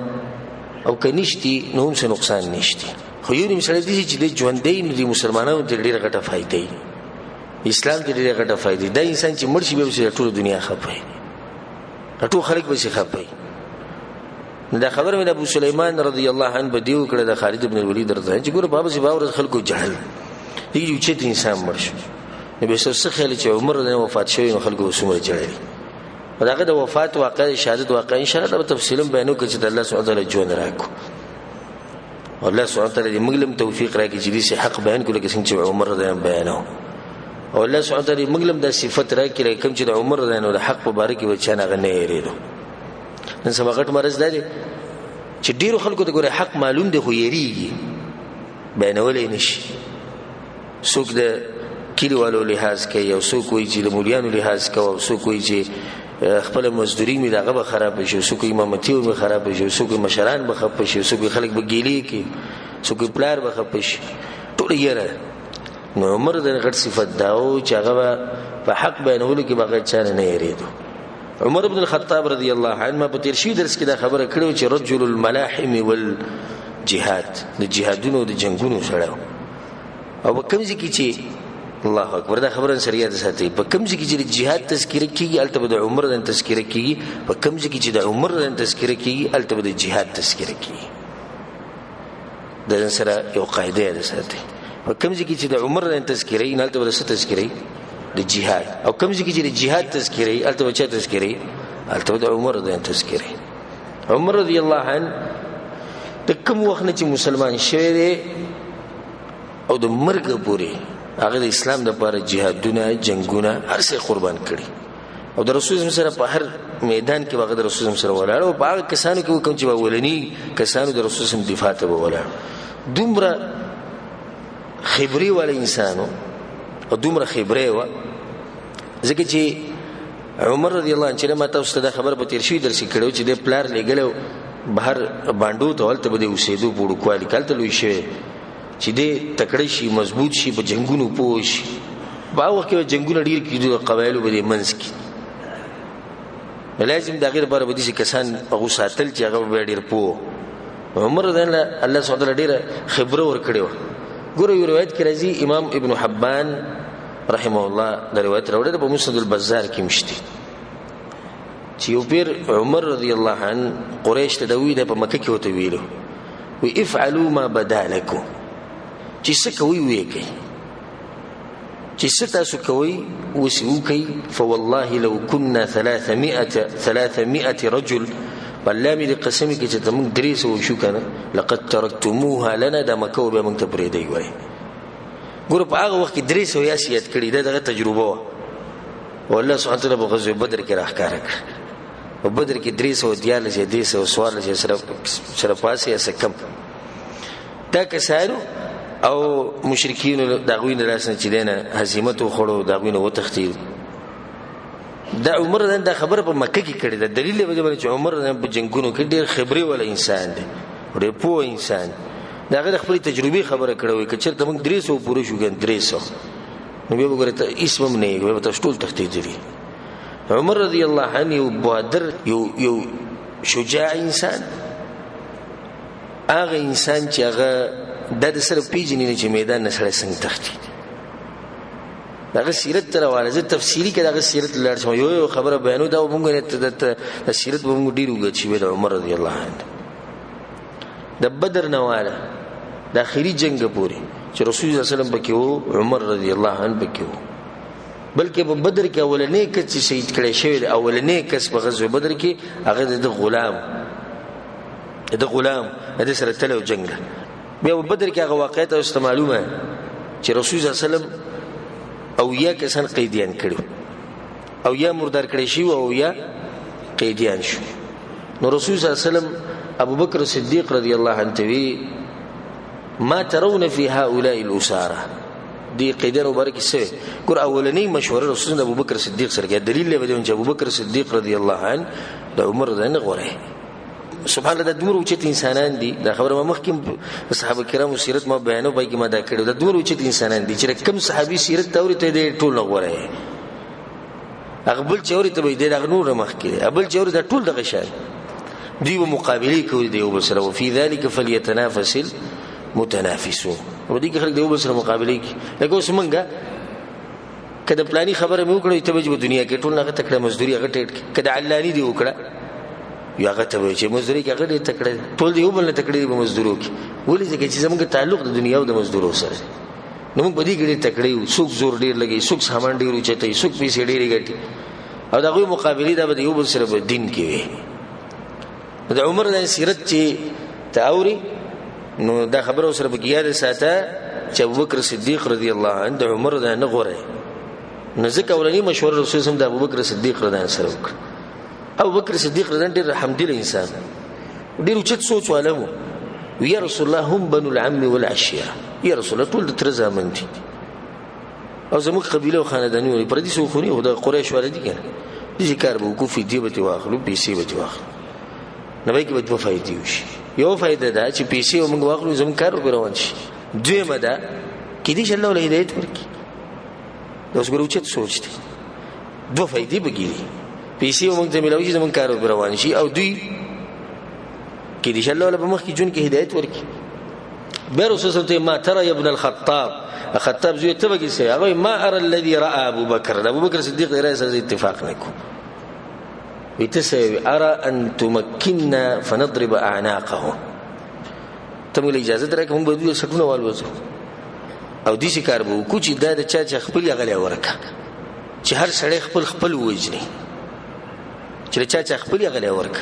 او کنيشتي نو هم څه نقصان نشته خو یو مثال دي چې د ژوندۍ د مسلمانانو ته ډیره غټه فائدې اسلام ته ډیره غټه فائدې دا انسان چې مرشي به ټول دنیا خپي ټول خلک به شي خپي دا خبر مې د ابو سليمان رضی الله عنه بدیو کړه د خالد بن الولید رضی الله عنه چې ګوره بابا سي باور خلکو جهل دی یو چې انسان مرشي نو به څه خیال چې عمر د وفات شوی نو خلکو وسمره جړي داغه د وفات واقع شهادت واقع ان شاء الله به تفصیلا بیانو کې چې الله سبحانه وتعالى جون راکو الله سبحانه وتعالى دې موږ لم توفیق راکړي چې دې حق بیان کړو کې څنګه عمر د بیانو او الله سبحانه وتعالى موږ لم د صفات راکړي کوم چې د عمر د حق مبارک و چانه غنه یریدو نن سبقت مرز دی چې ډیرو خلکو ته ګوره حق معلوم دی خو یریږي بیانولې نشي څوک د کلیوالو لحاظ کوي او څوک وایي چې د مولیانو لحاظ کوي او څوک وایي چې خپل مزدوري می دغه به خراب شي څوک امامتي به خراب شي څوک مشران به خراب شي څوک خلک به ګیلي کوي څوک پلار به خراب شي ټول یې نو عمر د غټ صفات داو چې هغه په حق بیانولو کې بغیر چانه نه یریدو عمر بن الخطاب رضی الله عنه په تیر شي درس کې دا خبره کړو چې رجل الملاحم والجهاد د جهادونو د جنگونو سره او کوم ځکه چې الله اکبر دا خبره سریه ده ساتي په کوم ځکه چې جهاد تذکرہ کیږي البته د عمر د تذکرہ کیږي په کوم ځکه چې د عمر د تذکرہ کیږي البته د جهاد تذکرہ کیږي د سره یو قاعده ده ساتي په کوم ځکه چې د عمر د تذکرہ نه البته د تذکرہ د جهاد او کوم ځکه چې د جهاد تذکرہ البته چا تذکرہ البته د عمر د تذکرہ عمر رضی الله عنه د کوم وخت چې مسلمان شوی دی او د مرګ پورې هغه د اسلام لپاره جهادونه جنگونه هر څه قربان کړي او د رسول الله سره په هر میدان کې هغه د رسول الله سره ولاړ او هغه کسانو کې کوم چې ولني کسانو د رسول الله دفاع ته ولاړ دومره خبري ول انسانو او دومره خبره و ځکه چې عمر رضی الله عنه چې ما تاسو ته خبر په تیر شي درس کړو چې د پلار لګلو بهر باندو ته ولته بده اوسېدو پوړو کوالی کالته لوي شي چې دې تکړه شي مضبوط شي په جنگونو پوش با وخت کې جنگونه ډیر کیدو قبایلو به منځ کې لازم دا غیر بار بدی کسان هغه ساتل چې هغه ډیر پو عمر رضی الله سبحانه وتعالى ډیر خبره ور کړو ګوره یو روایت کې راځي امام ابن حبان رحمه الله دا روایت راوړل په مسند البزار کې مشتي چې یو پیر عمر رضی الله عنه قریش ته دوی د په مکه کې وته ویلو وی افعلوا ما بدا لكم چې څه کوي وی کوي چې څه تاسو کوي وسو کوي فوالله لو كنا 300 رجل والله مې قسم کې چې تم دریس او شو کنه لقد تركتموها لنا د مکه به موږ ته پرې دی وای ګور په هغه وخت کې دریس او یاسیت کړي دغه تجربه والله سبحانه وتعالى په غزوه بدر کې راخاره کړ په بدر کې دریس او دیاله چې دریس او سوال چې سره پاسه سکم دا کسانو او مشرکین دغوینه راسنه چې دینه هزیمت وخړو دغوینه وتختید دا عمر دا خبره په مکه کې کړی دا دلیل دی چې عمر په جنگونو کې ډیر خبري ول انسان دی ډیر پوه انسان دا غیر خپل تجربي خبره کړوي چې چرته موږ 300 پوره شو ګن 300 نو به وګورئ ته اسمم نه وي ته ټول تختید دي عمر رضی الله عنه یو بادر یو شجاع انسان هغه انسان چې هغه د سره پیژنې چې میدان نه سره څنګه تختید دغه سیرت تر واله زه تفصیلی کې دغه سیرت لړ شم یو خبره بیانو دا مونږ ته سیرت مونږ ډیر وګت شي د عمر رضی الله عنه د بدر نواله د اخري جنگ پورې چې رسول الله صلی الله علیه وسلم پکې وو عمر رضی الله عنه پکې وو بلکې په بدر کې اولنې کس چې شهید کړي شوی اولنې کس په غزوه بدر کې هغه د غلام د سره تلو جنگ بیا په بدر کې هغه واقعیت او معلومه چې رسول الله صلی الله علیه وسلم او یا کسان قیدیان کړو او یا مردار کړي شي او یا قیدیان شو نو رسول صلی الله علیه وسلم ابو بکر صدیق رضی الله عنه وی ما ترون في هؤلاء الاساره دی قیدر مبارک سره ګور اولنی مشوره رسول ابو بکر صدیق سره دلیل لري چې ابو بکر صدیق رضی الله عنه د عمر نه غوړي سبحان الله د دومره اوچت انسانان دي دا خبره ما مخکې صحابه کرامو سیرت ما بیانو پای کې ما دا کړو د دومره اوچت انسانان دي چې کم صحابي سیرت توري ته دي ټول غوړي اقبل چوري ته دي د نور مخکې ابل چوري د ټول دغه شان دی مقابله کوي دی او بسره وفي ذلك فليتنافس المتنافسون ودي کې خلک دی او بسره مقابله کوي لکه اوس مونږه کله پلاني خبره مې وکړې ته په دنیا کې ټول نه تکړه مزدوري هغه ټیټ کله علاني دی وکړه یا هغه ته چې مزدوري کې هغه تکړه ټول دی او بل نه تکړه په مزدورو کې ولې چې زمونږ تعلق د دنیا او د مزدورو سره نو موږ په دې کې تکړه یو څوک زور ډیر لګي څوک سامان ډیر اوچته څوک پیسې ډیر ګټي او دغه مقابله دا به یو بل سره په دین کې وي د عمر د سیرت چې تاوري نو دا خبره سره بګیاله ساته چې ابوبکر صدیق رضی الله عنه د عمر د نه غوړي نو ځکه ولني مشوره رسول الله د ابوبکر صدیق رضی الله عنه سره وکړه ابوبکر صدیق رضی الله عنه ډیر رحمدل انسان ډیر اوچت سوچ والو یا رسول الله هم بنو العم والعشيره یا رسول الله ټول د تر زامن دي او زموږ قبيله او خاندانی ولې پر دې سو خوري او د قریش والدي کنه دې کار به کوفي دی به واخلو پیسې به واخلو نو به کې به دوه فائدې وشي یو فائدہ دا چې پیسې موږ واخلو زموږ کار وروان شي دویمه دا کې دې الله له هدایت ورکړي دا اوس ګروچت سوچ دي دوه فائدې بګیږي پیسې موږ ته ملوي زموږ کار وروان شي او دوی کې دې الله له مخ کې جون کې هدایت ورکړي به رسول الله ما ترى يا ابن الخطاب زوی ته وګي سي هغه ما ارى الذي راى ابو بكر صدیق رئیس اتفاق نکو ويتسوي ارى ان تمكننا فنضرب اعناقهم تمول اجازه درکه هم بده سکونه والوځو او دې شي کار به کو چې دا د چا خپل غلې ورکه چې هر سړی خپل وجني چې چا خپل غلې ورکه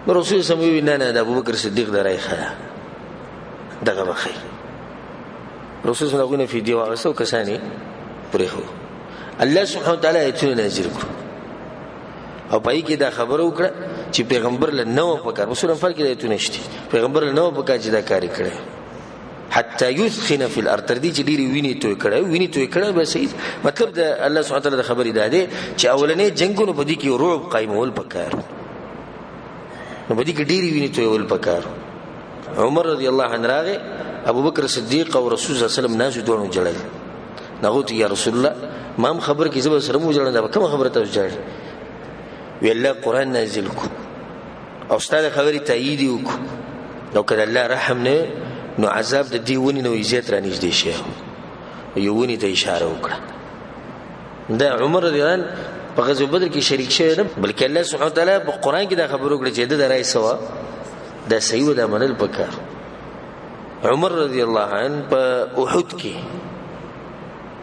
رسول الله صلی الله علیه وسلم د ابوبکر صدیق درای خیا دغه بخیر رسول الله صلی الله علیه وسلم واغسو کسانی پرهو الله سبحانه وتعالى ایتونه نازل کړ او پای کې دا خبره وکړه چې پیغمبر له نو پکار رسول الله فرق دی ایتونه شته پیغمبر له نو پکار چې دا کاری کړي حتی یثخن فی الارض تر دې چې ډیری ویني توي کړه به صحیح مطلب د الله سبحانه وتعالى د خبرې ده چې اولنې جنگونو په دې کې رعب قائمول پکار نو په دې کې ډیری ویني توي ول پکار عمر رضی الله عنه راغه ابو بکر صدیق او رسول الله صلی الله علیه وسلم ناس دوه جړل نغوت یا رسول الله ما خبر کې زبر سره مو جړل دا کوم خبره تاسو جړل وی الله قران نازل کو او ستاسو خبري تایید وکړو نو کله الله رحم نه نو عذاب د دی ونی نو عزت را نږدې شي یو ونی ته اشاره وکړه دا عمر رضی الله عنه په غزوه بدر کې شریک شوی نه بلکې الله سبحانه وتعالى په قران کې دا خبرو کړې چې د راي سوا دا صحیح ودا منل پکار عمر رضی الله عنه په احد کې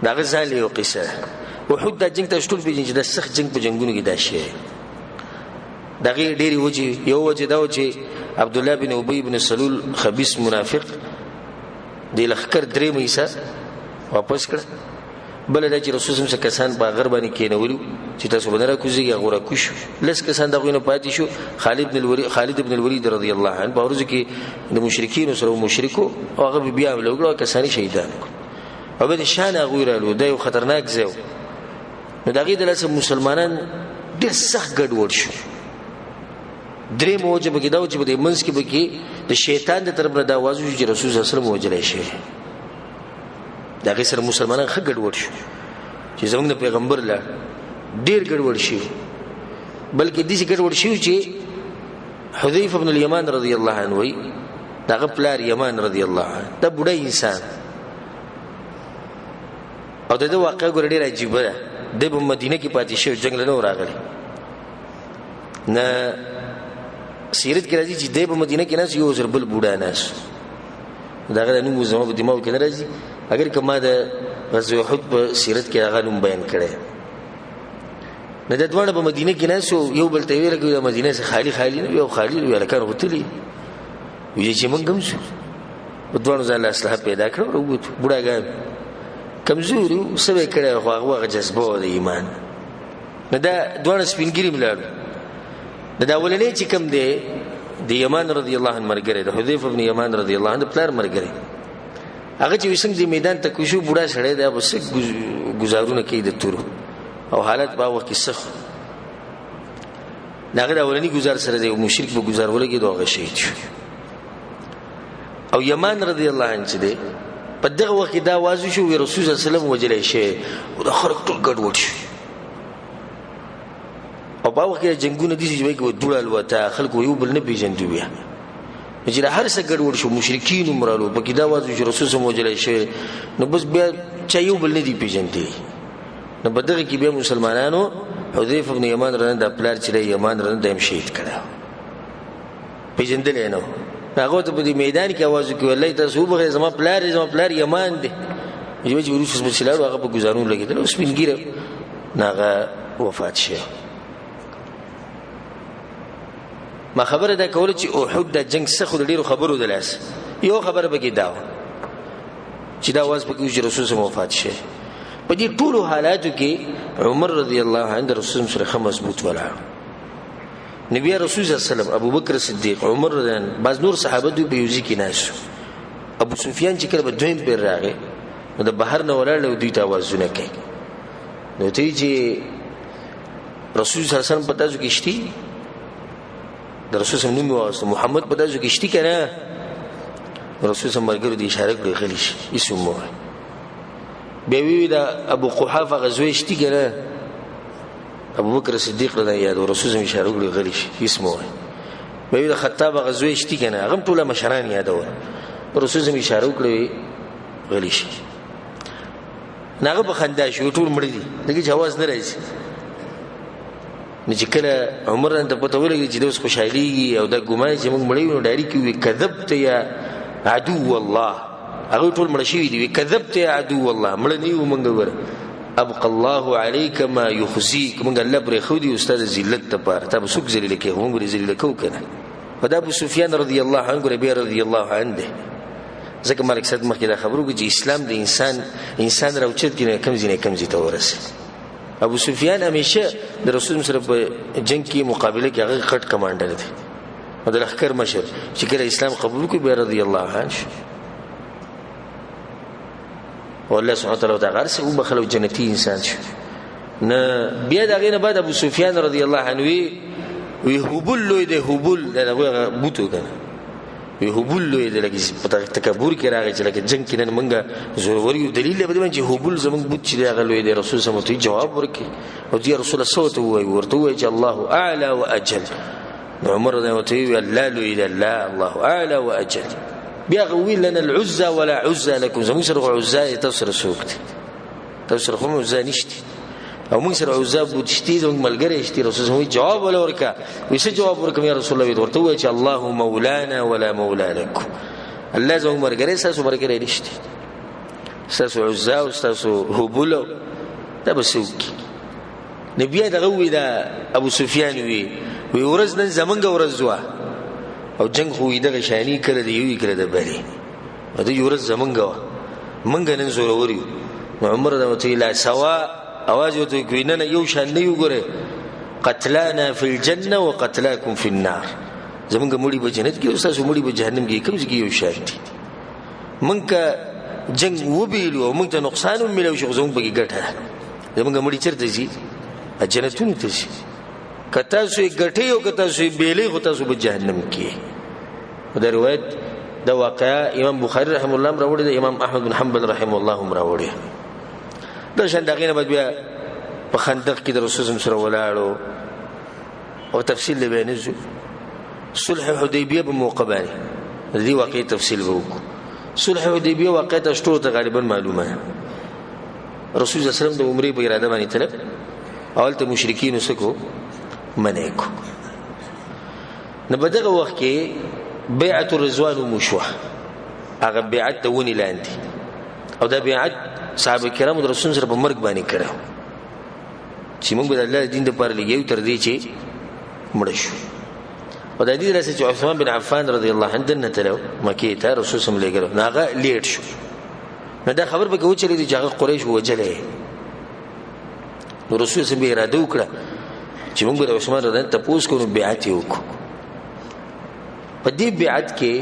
دا غزال یو قصه احد د جنگ ته شټول پیژنې د سخت جنگ په جنگونو کې دا شی دغه ډېری وجه یو وجه دا و چې عبد الله بن ابي بن سلول خبيث منافق د لخر درې مېسا واپس کړ بل د رسول الله څخه کسان په غرب باندې کېنولو چې تاسو بدره کوزيږي غوړه کوش لس کسان دغه نه پاتې شو خالد بن الولید رضی الله عنه په ورځ کې د مشرکین سره مشرکو هغه بیا ولګړو کسانی شهیدان او به شان غوړالو دا یو خطرناک ځای نو دغه د لاسه مسلمانان ډېر سخت ګډوډ شو درې موجب کې دا چې د منځ کې به کې د شیطان د طرف نه دا आवाज وشي چې رسول الله صلی الله علیه وسلم وجلای شي دغه سره مسلمانان خګ ګډوډ شو چې زموږ د پیغمبر لا ډېر ګډوډ شي بلکې دې ګډوډ شي چې حذیفه بن الیمان رضی الله عنه وی دغه پلار یمان رضی الله عنه دا بډای انسان او د واقع ګور ډیر عجیب ده د مدینه کې پاتې شو جنگ له راغلی نه سیرت کې راځي چې د مدینه کې ناس یو زربل بوډا ناس داغه نوم زما په دماغ کې راځي اگر کما د غزوه احد په سیرت کې هغه نوم بیان کړي نه د دوه په مدینه کې ناس یو بل ته ویل کې د مدینه څخه خالی نه یو خالی ویل کار غوتلی وی چې موږ هم شو په دوه ځله اصلاح پیدا کړو وروت بوډاګان کمزوري سبه کړه هغه جذبه د ایمان نه دا دوه سپینګری ملاړو دا ولنه چې کوم دی د یمان رضی الله عنه مرګره د حذیفه ابن یمان رضی الله عنه پلار مرګره هغه چې وسنګ د میدان ته کوشو بوډا سره دا بس گزارونه کوي د تور او حالت با وخت سخ داغه د ولنی گزار سره د مشرک په گزار ولګي دوغه شهید شو او یمان رضی الله عنه چې دی په دغه وخت دا واضح شو رسول الله صلی الله علیه وسلم وجلې شي او د خلق ټول ګډ وډ شو او په وخت کې جنگونه دي چې وایي دوړل وته خلکو یو بل نه پیژندو بیا چې هر څه ګډ وډ شو مشرکین عمرالو په کې دا واضح شو رسول الله وجلې شي نو بس بیا چا یو بل نه دی پیژندي نو په دغه کې به مسلمانانو حذیفه ابن یمان رضی الله پلار چې یمان رضی الله شهید کړه پیژندل نه هغه ته په میدان کې आवाज کوي الله تاسو به زما پلار یمان دی چې ورسره مسلمان هغه په گزارون لګیدل اوس بنګیره ناغه وفات شي ما خبره ده کوله چې احد د جنگ څخه د ډیرو خبرو دلاس یو خبره به کې دا چې دا واز په کې رسول الله وفات شي په دې ټولو حالاتو کې عمر رضی الله عنه رسول الله سره مضبوط ولاړ نبی رسول الله صلی الله علیه وسلم ابو بکر صدیق عمر رضی الله بعض نور صحابه دوی په یوځی کې ناس ابو سفیان چې کله په دویم پیر راغی نو د بهر نه ولاړ دوی ته आवाजونه کوي نو ته چې رسول الله صلی الله علیه وسلم پتاځو کې شتي د رسول الله نوم واسطه محمد پتاځو کې شتي کنه رسول الله مرګرو دی اشاره کړې غلی شي اسمه به وی دا ابو قحافه غزوه شتي کنه ابو بکر صدیق رضی الله عنه رسول الله اشاره کړې غلی شي اسمه به وی دا خطاب غزوه شتي کنه هغه ټول مشران یادو رسول الله اشاره کړې غلی شي ناغه په خندا شو ټول مړ دي دغه جواز نه راځي چې کله عمر ته پته ولګي چې دوس خوشحالي او د ګمان چې موږ مړ یو ډایری کې کذبت یا عدو الله هغه ټول مړ شي دي کذبت یا عدو الله مړ نه یو موږ ور ابق الله عليك ما يخزيك موږ الله پر خو دي استاد ذلت ته پاره تاسو څوک ذلیل کې موږ ذلیل کو کنه فدا ابو سفیان رضی الله عنه ربيع رضی الله عنه ځکه مالک صد مخکې دا خبرو چې اسلام د انسان راوچت کې کم زی ته ورسه ابو سفیان همیشه د رسول سره په جنگ کې مقابله کې هغه خټ کمانډر دی او د لخر مشر چې کله اسلام قبول کړ به رضی الله عنه والله سبحانه وتعالى دا غرس او بخلو جنتی انسان شو نه بیا دغه نه بعد ابو سفیان رضی الله عنه وی هبل لوی د هبل دغه بوتو کنه وی هبل لوی د لګي په تکبر کې راغی چې لکه جنگ کې نه منګه زوروري دلیل به باندې هبل زمونږ بوت چې دغه لوی د رسول صلی الله علیه وسلم جواب ورکړي او دی رسول الله صوت وی ورته وی چې الله اعلى واجل عمر رضی الله عنه لا لوی لا الله اعلى واجل بیا غوی لنا العزى ولا عزى لكم زموږ سره عزى تاسو سوکت تاسو خو عزى نشته او موږ سره عزى بوت شتي زموږ ملګری شتي رسول الله جواب ولا ورکا ویسه جواب ورکم یا رسول الله ورته وی چې الله مولانا ولا مولا لكم الله زموږ ملګری تاسو ملګری نشته تاسو عزى او تاسو هبول دا بسوک نبی دا غوی دا ابو سفیان وی ورځ نن زمونږ ورځ وا او جنگ خو دغه شانی کړه دی یو کړه د بری او د یورز زمونږ منګ نن زور وریو عمر د وتی لا سوا اواز وته کوینه یو شان نه یو ګره قتلانا فی الجنه وقتلاکم فی النار زمونږ مړي په جنت کې او تاسو مړي په جهنم کې کوم ځای کې یو شان دي منګ جنگ وبیلو موږ ته نقصان ملو شو زمونږ په ګټه زمونږ مړي چرته شي جنتونه ته شي کته سوی ګټي او کته سوی بیلې هوته سو په جهنم کې دا روایت دا واقعا امام بخاری رحم الله راوړي دا امام احمد بن حنبل رحم الله راوړي دا شان دغه نه بیا په خندق کې د رسول سره ولاړو او تفصیل به نزو صلح حدیبیه په موقع باندې دې واقعي تفصیل وکړو صلح حدیبیه واقعا شتو ته غالبا معلومه رسول الله صلی الله علیه وسلم د عمرې په اراده باندې طلب اول ته مشرکین وسکو منع کو. نو په دغه وخت کې بیعت الرضوان ومشوه، هغه بیعت د ونی لاندې، او دا بیعت صحابه کرامو د رسول سره په مرګ باندې کړو چې موږ د الله دین لپاره لګیو تر دې چې مړ شو. او د دې راځي چې عثمان بن عفان رضی الله عنه دنه تلو مکه ته رسول سم لګلو ناغه لیټ شو. نو دا خبر به کوي چې د جاغ قریش وجلې، نو رسول سم به اراده وکړه چې موږ د عثمان رضی الله عنه تاسو کوو بیعت وکړو. په دې بیعت کې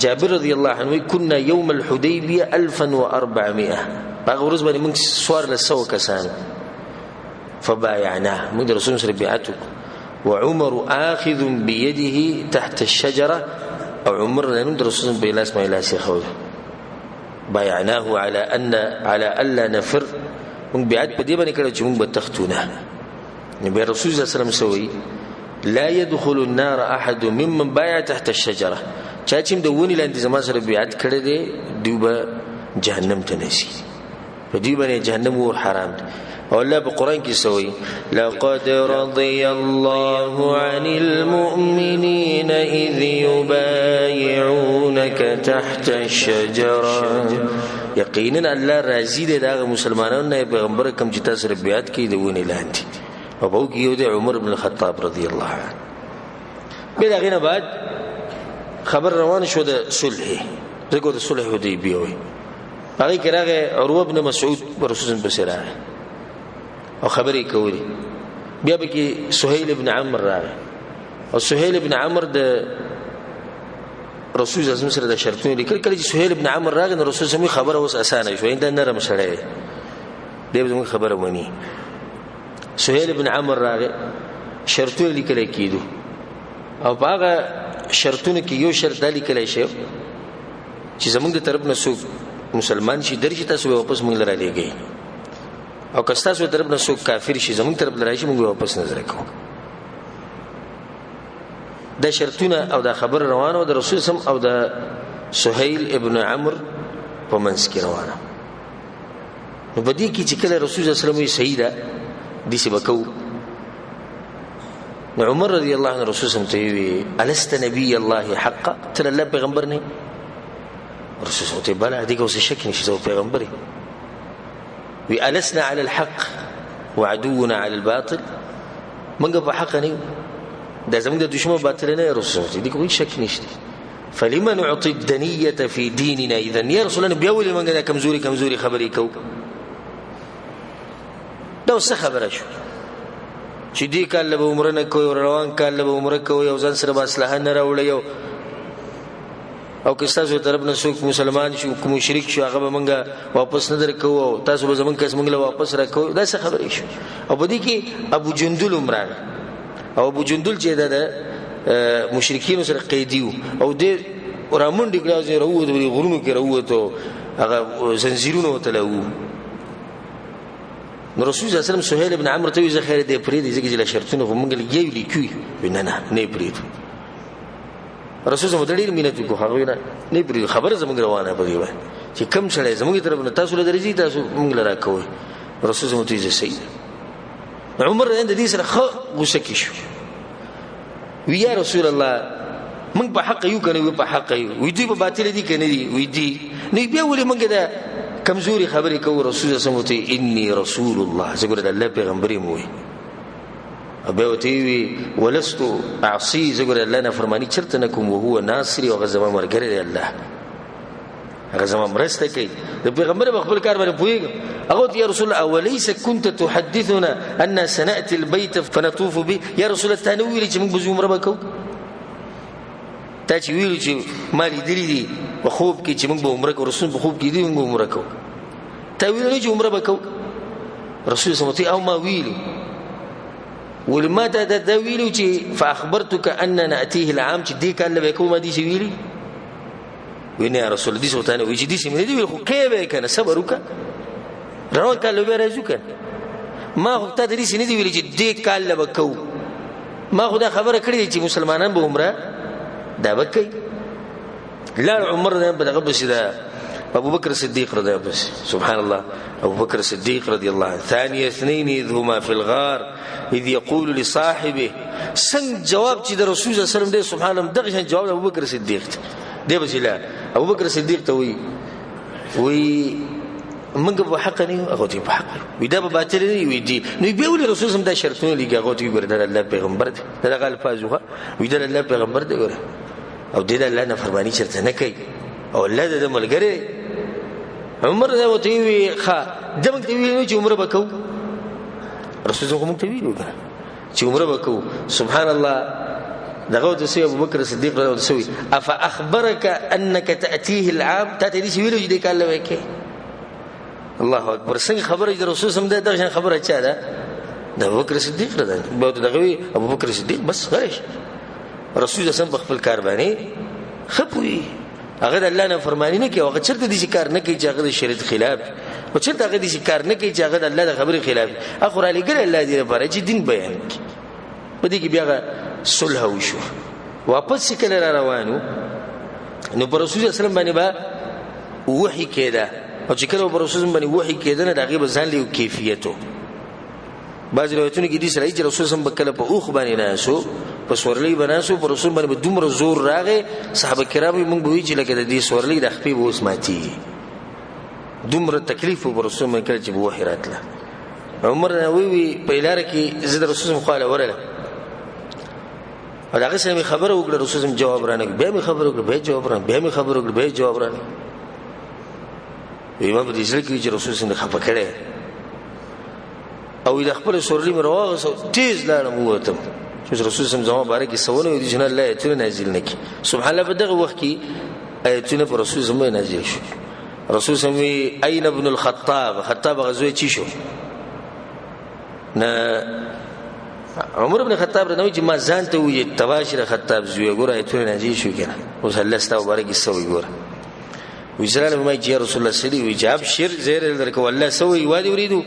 جابر رضی الله عنه كنا يوم الحديبيه 1400 هغه ورځ باندې موږ سوار له 100 کسان فبايعناه، موږ د رسول سره بیعت وکړو. وعمر آخذ بيده تحت الشجرة، او عمر لأنه رسول الله بلاس ما يلاس يخوض. بايعناه على ألا نفر، من بعد بديبا نكرا جمون بتختونا. نبي الرسول صلى الله عليه وسلم سوي لا يدخل النار أحد ممن بايع تحت الشجرة، چاچم دوني لاندې زما سره بیعت کړی دی دوبه جهنم ته نشي، په دې باندې جهنم ور حرام دی. او الله په قران کې سوي لقد رضي الله عن المؤمنين اذ يبايعونك تحت الشجره، یقینا الله راضي دی دا مسلمانانو نه پیغمبر کوم چې تاسو سره بیعت کوي دی ونی لاندې. او په کې یو دی عمر بن الخطاب رضی الله عنه. بل غینه بعد خبر روان شو د صلح، دغه د صلح حدیبیه وي. هغه کراغه عروه بن مسعود رسول الله بسره او خبرې کوي. بیا به کې سهيل ابن عمرو راغی، او سهيل ابن عمرو د رسول الله سره د شرطونو لیکل. کله چې سهيل ابن عمرو راغی نو رسول الله خبره اوس اسانه شو، دا نرم شړې دی به خبره ونی. سهيل ابن عمرو راغی شرطونه لیکل کېدو، او هغه شرطونه کې یو شرط دلی کله شي چې زمونږ د طرف نه څوک مسلمان شي درشي تاسو واپس مونږ لره لګي، او که تاسو طرف نه څوک کافر شي زمونږ طرف لره شي مونږ واپس نظر کوو. دا شرطونه او دا خبر روانه د رسول سم او د سهيل ابن عمرو په منځ کې روانه. نو بدی کې چې کله رسول الله صلی الله علیه وسلم صحیح ده دي څه وکاو. عمر رضی الله عنه رسول سم ته وی الست نبی الله حقا، تر الله پیغمبر نه؟ رسول سم ته بلا دغه څه شک نشي زو پیغمبر وی السنا على الحق وعدونا على الباطل، منګه په حق نه دا زموږ د دشمن باطل نه. رسول ته دغه شک نشته. فلما نعطي الدنيه في ديننا اذا يا رسول الله بیا ولې منګه کمزوري خبرې کو. دا څه خبره شو چې دې کال له عمره نه کوي، روان کال له عمره کوي، او ځان سره باصله نه راوړي، او که تاسو طرف نه څوک مسلمان شو کوم مشرک شو هغه به مونږه واپس نه درکو، او تاسو به زمونږ کس مونږ له واپس راکو. دا څه خبرې شو. او بده کې ابو جندل عمران، او ابو جندل چې د مشرکین سره قیدیو، او دې رامون دي ګراځي راووت د غرونو کې راووت، هغه زنجیرونه وتلو. نو رسول الله صلی الله علیه وسلم سهيل ابن عمرو ته ویل خیر دې پرې دې ځکه چې شرطونه مونږ لګیو لیکوي نه پرې. رسول الله ډېر مينت کو هغه نه پرې خبره زموږ روانه پرې و چې کم شړې زموږ طرف نه تاسو له درځي تاسو مونږ لرا کوي. رسول الله ته صحیح. عمر اند دې سره خو غوسه کې شو، وی یا رسول الله مونږ په حق یو کنه په حق یو، وی دې په باطل دي کنه دي، وی دې نه بیا ولې مونږ دا کمزوري خبرې کوي. رسول الله صلی الله علیه وسلم انی رسول الله، زګور د الله پیغمبري مو وي. ابو تیوی ولست اعصي، زګور الله نه فرمانی چرته نکوم، او هو ناصري او غزما مرګره دی الله، غزما مرسته کوي. د پیغمبر خپل کار باندې پويګ. هغه یا رسول الله اوليس كنت تحدثنا ان سناتي البيت فنطوف به، یا رسول الله تنویل چې موږ بزوم رب کو، تا چې ویل چې مالي دي په خوب کې چې موږ به عمره کو، رسول په خوب کې دي موږ عمره کو، تا ویل نه چې عمره وکاو. رسول صلی الله علیه وسلم او ما ویل ولما دا ویل چې فاخبرتك اننا ناتيه العام، چې دې کله به کوم دي چې ویل وینه یا رسول دې سلطان وی چې دې سیمه دې ویل خو کې به کنه صبر وکړه روان کله به راځو کنه. ما خو ته دې سینې دې ویل چې دې کله وکاو، ما خو دا خبره کړې چې مسلمانان به عمره دا وکي. لا عمر نه بدغه بس دا ابو بکر صدیق رضی الله عنه سبحان الله ابو بکر صدیق رضی الله عنه ثاني اثنين اذ هما في الغار اذ يقول لصاحبه سن جواب چې د رسول صلی الله علیه وسلم دی سبحان الله دغه جواب ابو بکر صدیق دی بسلا ابو بکر صدیق ته وی منګ په حق نه هغه ته په حق وي دا به باطل نه وي دي نو به ولې رسول سم دا شرطونه لګي هغه ته ګور د الله پیغمبر دی دا غل فازوه وي د الله پیغمبر دی ګور او د الله نه فرمانی چرته نه کوي او الله د ملګری عمر دا وته وی ښا دمن ته وی چې عمر وکاو رسول سم ته وی وګره چې عمر وکاو سبحان الله دغه د سي ابو بکر صدیق رضی الله عنه اف اخبرك انك تاتيه العام ته دې ویلو چې کله وکي الله اکبر څنګه خبره د رسول سم ده دغه خبره چا ده د ابو بکر صدیق رضی الله عنه به دغه ابو بکر صدیق بس غریش رسول سم خپل کار باندې خپوي هغه الله نه فرمانی نه کوي هغه چرته دي کار نه کوي چې هغه د شریعت خلاف او چرته هغه دي کار نه کوي چې هغه د الله د خبرې خلاف اخر علی ګل الله دې لپاره چې دین بیان کړي په دې کې بیا صلح وشو واپس کله را روانو نو پر رسول الله باندې با وحی کېده او چې کله پر رسول باندې وحی کېده نه دغه به ځان له کیفیتو بعض روایتونه کې دي سره چې رسول الله کله په اوخ باندې ناسو په سورلی بناسو پر رسول باندې دومره زور راغی صحابه کرام موږ به چې لکه د دې سورلی د خپې ووس ماتي دومره تکلیف پر رسول باندې کله چې وحی راتله عمر وی په لار کې زید رسول الله خاله ورله او هغه سره خبره وکړه رسول الله جواب رانه بیا می خبره وکړه به جواب رانه بیا می خبره وکړه به جواب رانه وی ما په دې ځل کې چې رسول الله خپه کړي او د خپل سورلی مرواغه تیز لاړم وته چې رسول الله زما بارے کې سوونه دي چې الله ایتونه نازل نکي سبحان الله په دغه وخت کې ایتونه پر رسول الله نازل شو رسول الله اين ابن الخطاب خطاب غزوه چی شو نه عمر ابن خطاب رنوي چې ما ځان ته وي تباشر خطاب زوی ګور ایتونه نازل شو کنه اوس الله ستاسو بارے کې سوي ګور وزرال ما چې رسول الله صلی الله علیه وسلم شر زیر درک والله سوي وادي وريدو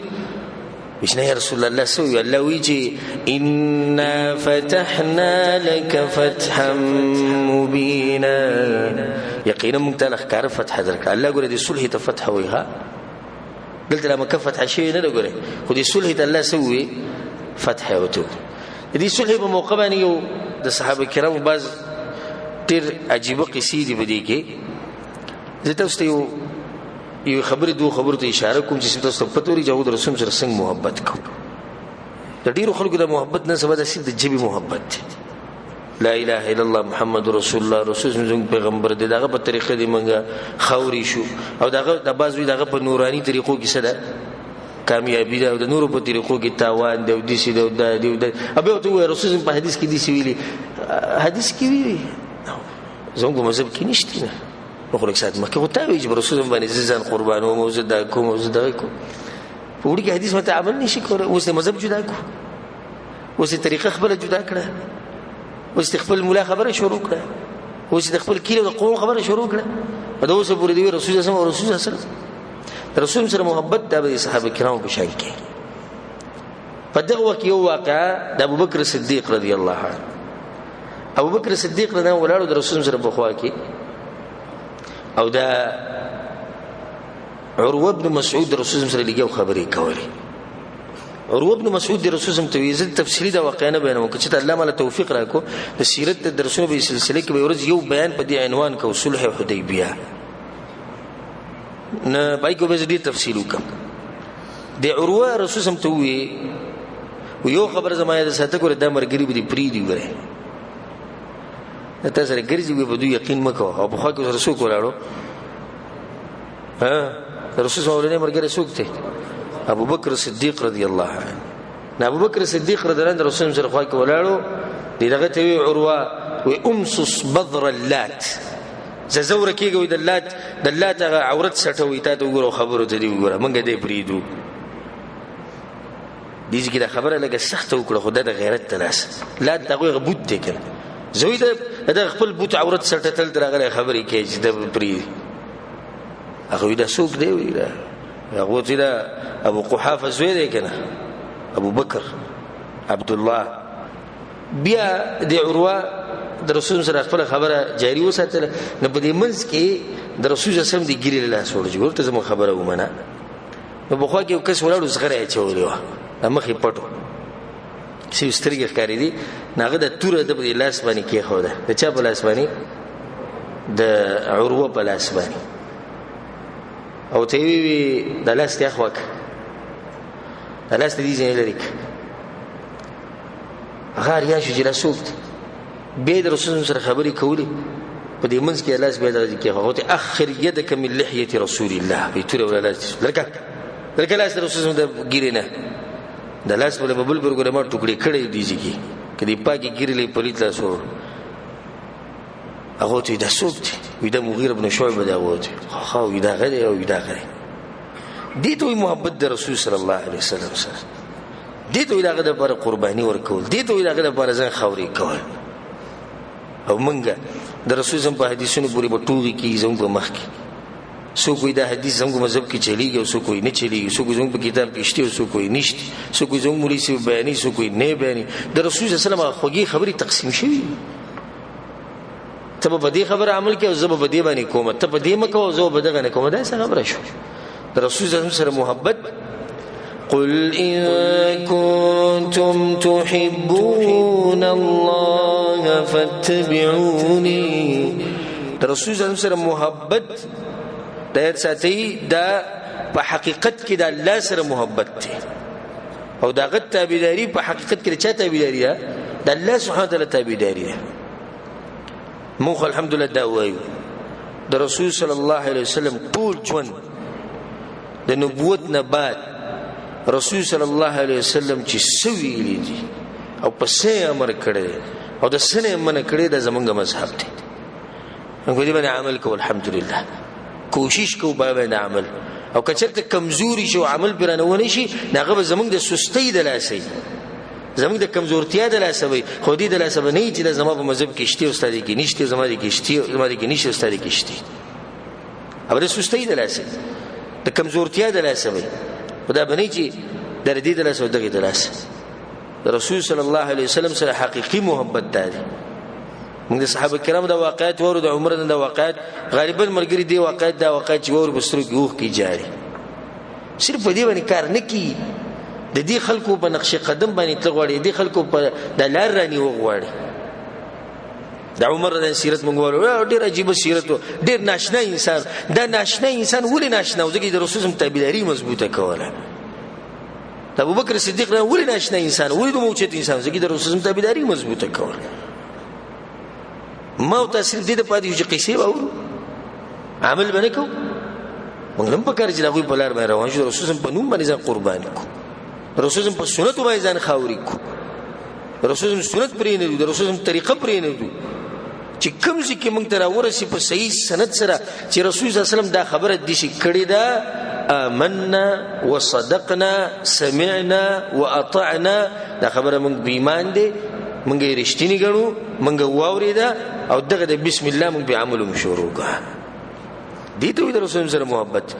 وشنا يا رسول الله سوي الله ويجي إنا فتحنا لك فتحا مبينا يقينا ممتلخ كار فتح ذلك الله يقول دي صلح تفتح ويها قلت لما كفتح شيء لا يقول خدي صلح الله سوي فتح وتو دي صلح بموقباني يو د صحابه کرام بعض تیر عجيبه قصيدي بدي کې زته واستيو یو خبره دوه خبرو ته اشاره کوم چې تاسو په توري جواد رسول سره څنګه محبت کوو د ډیرو خلکو د محبت نه سبا د سید جبي محبت لا اله الا الله محمد رسول الله رسول زموږ پیغمبر دغه په طریقه دی منګه خوري شو او دغه د بازوی دغه په نوراني طریقو کې سره کامیابی ده او د نورو په طریقو کې تاوان دی او د سید او د ابه ته رسول په حدیث کې دی ویلي حدیث کې ویلي زموږ مذهب کې نشته نه وخلک سات مکه وتا وی چې رسول الله باندې ځان قربانو موزه دا کوم موزه دا کوم په وړي کې حدیث مته عمل نشي کولای اوس مذهب جدا کو اوس طریقه خپل جدا کړه اوس خپل مولا خبره شروع کړه اوس خپل کیلو د قوم خبره شروع کړه دا اوس پوری دی رسول الله او رسول الله رسول سره محبت د صحابه کرامو په شان کې په دغه وخت یو واقعا د ابوبکر صدیق رضی الله عنه ابوبکر صدیق رضی الله عنه د رسول سره په خوا کې او دا عروه بن مسعود رسول الله سره لګیو خبرې کولې عروه بن مسعود رسول الله ته یې تفصیلی دا واقعا نه بیانوم چې الله مال توفیق راکو د سیرت د درسونو په سلسله کې به ورځ یو بیان په دې عنوان کو صلح حدیبیه نه پای کو به دې تفصیل وکم د عروه رسول الله ته وی یو خبر زمایه د ساته کور د مرګری به پری دی وره تاسو سره ګرځي به دوی یقین مکو او په خوا کې رسول کولاړو رسول الله ولې مرګره سوکته ابو بکر صدیق رضی الله عنه ابو بکر صدیق رضی الله عنه رسول الله سره خوا کې ولاړو دغه ته وی عروه و امصص بذر اللات زور کېږي د لات عورت سټوي ته وګورو خبرو ته دی وګوره مونږ دې پریدو دې چې دا خبره لګه سخت وکړه خدای د غیرت تلاس لا دغه غبوت دی کنه زوی د خپل بوت عورت سټتل درغه خبرې کوي چې د پری هغه دا سوق دی وی دا هغه چې دا ابو قحافه زوی دی کنه ابو بکر عبد الله بیا د عروه د رسول سره خپل خبره جاری وساتله نه په دې منځ کې د رسول الله سم دی ګیری له لاس ورځي ورته زمو خبره ومنه نو بخوا کې یو کس ولاړو زغره چولې و مخې پټو چې سترګې ښکارې دي ناغه د توره د لاس باندې کې خو ده د چا په لاس باندې د عروه په لاس باندې او ته وی د لاس ته اخوک د لاس دې ځای لري هغه یا چې رسول به د رسول سره خبرې کولې په دې منځ کې لاس به درځي کې هغه ته اخر يدك من لحيه رسول الله به توره ولا لاس لکه لاس رسول د ګیرنه د لاس په بل پروګرام ټوکړي کړي دي چې کدي پاکي ګیرلې پلیت لاسو هغه ته د سوبت وې د مغیر ابن شعبه دا وته خو دا غلي او دا غلي دي ته محبت د رسول صلی الله علیه وسلم سره دي ته دغه لپاره قرباني ورکول دي ته دغه لپاره ځان خوري کول او منګه د رسول زم په حدیثونو پوری بټوږي کی زم په مخ کې سو کوئی دا حدیث زموږ مذهب کې چلیږي او سو کوئی نه چلیږي سو کوئی زموږ په کتاب کې شته او سو کوئی نشته سو کوئی زموږ مولوی سی بیانې سو کوئی نه بیانې د رسول صلی الله علیه وسلم خوږی خبري تقسیم شوی ته په دې خبره عمل کې او زه په دې باندې کوم ته په دې مکو او زه په دغه نه کوم دا څه خبره شو د رسول صلی الله علیه وسلم محبت قل إن كنتم تحبون الله فاتبعوني رسول الله صلی الله علیه وسلم محبت د ساتي دا په حقیقت کې د الله سره محبت دی او دا غت تابعداري په حقیقت کې چا تابعداري ده د الله سبحانه وتعالى تابعداري ده موږ الحمدلله دا وایو د رسول صلی الله علیه وسلم ټول ژوند د نبوت نه بعد رسول صلی الله علیه وسلم چې سوي دي او په څه امر کړی او د سنه من کړی د زمونږ مذهب دی موږ دې باندې عمل کوو الحمدلله کوشش کوو باندې عمل او کچرته کمزوري شو عمل برانه ونی شي داغه زمونږ د سستی د لاسي زمونږ د کمزورتیا د لاسه وي خو دې د لاسه نه چې د زما په مذهب کې شته استاد کې نشته زما دې کې شته زما دې کې نشته استاد کې شته او د سستی د لاسه د کمزورتیا د لاسه وي خدا بني چې در دې د لاسه دغه د لاسه رسول صلی الله علیه وسلم سره حقيقي محبت ده موږ د صحابه کرام د واقعات ورو د عمر د واقعات غالبا مرګري دی واقعات دا واقعات چې ور بسترو کې اوخ کی جاري صرف دې باندې کار نه کی د دې خلکو په نقش قدم باندې تلغوړي دې خلکو په د لار رانی وغواړي د عمر د سیرت موږ ورو ډېر عجیب سیرت ډېر ناشنا انسان دا ناشنا انسان ولې ناشنا او د رسول هم تابعداري مضبوطه کوله د ابوبکر صدیق نه ولې ناشنا انسان ولې د موچت انسان د رسول هم تابعداري مضبوطه کوله ما او تاثیر دې د پاتې چې قصې وو عمل باندې کو موږ هم په کار چې هغه په لار باندې روان شو رسول هم په نوم باندې ځان قربان کو رسول هم په سنت باندې ځان خاوري کو رسول هم سنت پرې نه دي رسول هم طریقه پرې نه دي چې کوم ځکه موږ تر ورسې په صحیح سند سره چې رسول صلی الله علیه وسلم دا خبره دي چې کړی دا آمنا وصدقنا سمعنا واطعنا دا خبره موږ په ایمان دي موږ یې رښتینی ګڼو موږ واوریدا او دغه د بسم الله موږ په عملو شروع کړه دي ته د رسول سره محبت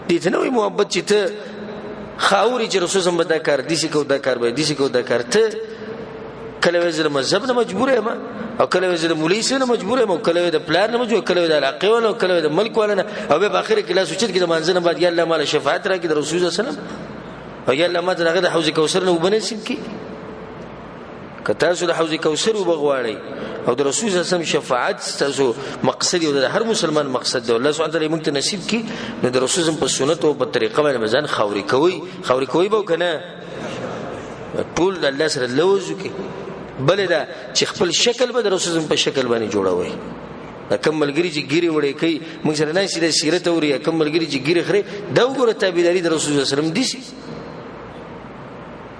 دي ته نوې محبت چې ته خاوري چې رسول سم دا کار دي چې کو دا کار به دي چې کو دا کار ته کله وزر مذهب نه مجبور یم او کله وزر مولوی سره مجبور یم او کله د پلان نه مجبور کله د علاقه ولا کله د ملک ولا نه او به اخر کې لا سوچت کې د منځنه بعد یا الله مال شفاعت را کې د رسول صلی الله علیه وسلم او یا الله ماته هغه د حوض کوثر نه وبنسب کی کته سو د حوض کوثر وبغواړي او د رسول صلی الله علیه وسلم شفاعت تاسو مقصد او د هر مسلمان مقصد دی الله سبحانه وتعالى موږ ته نصیب کی نو د رسول صلی الله علیه وسلم په سنت او په طریقه باندې ځان خاوري کوي به کنه ټول د الله سره لوز کی بل دا چې خپل شکل به د رسول الله په شکل باندې جوړوي دا کملګری چې ګيري وړي کوي موږ سره نه سیده سیرت اوري کملګری چې ګيري خره دا وګوره تابعداري د رسول الله صلی الله علیه وسلم دي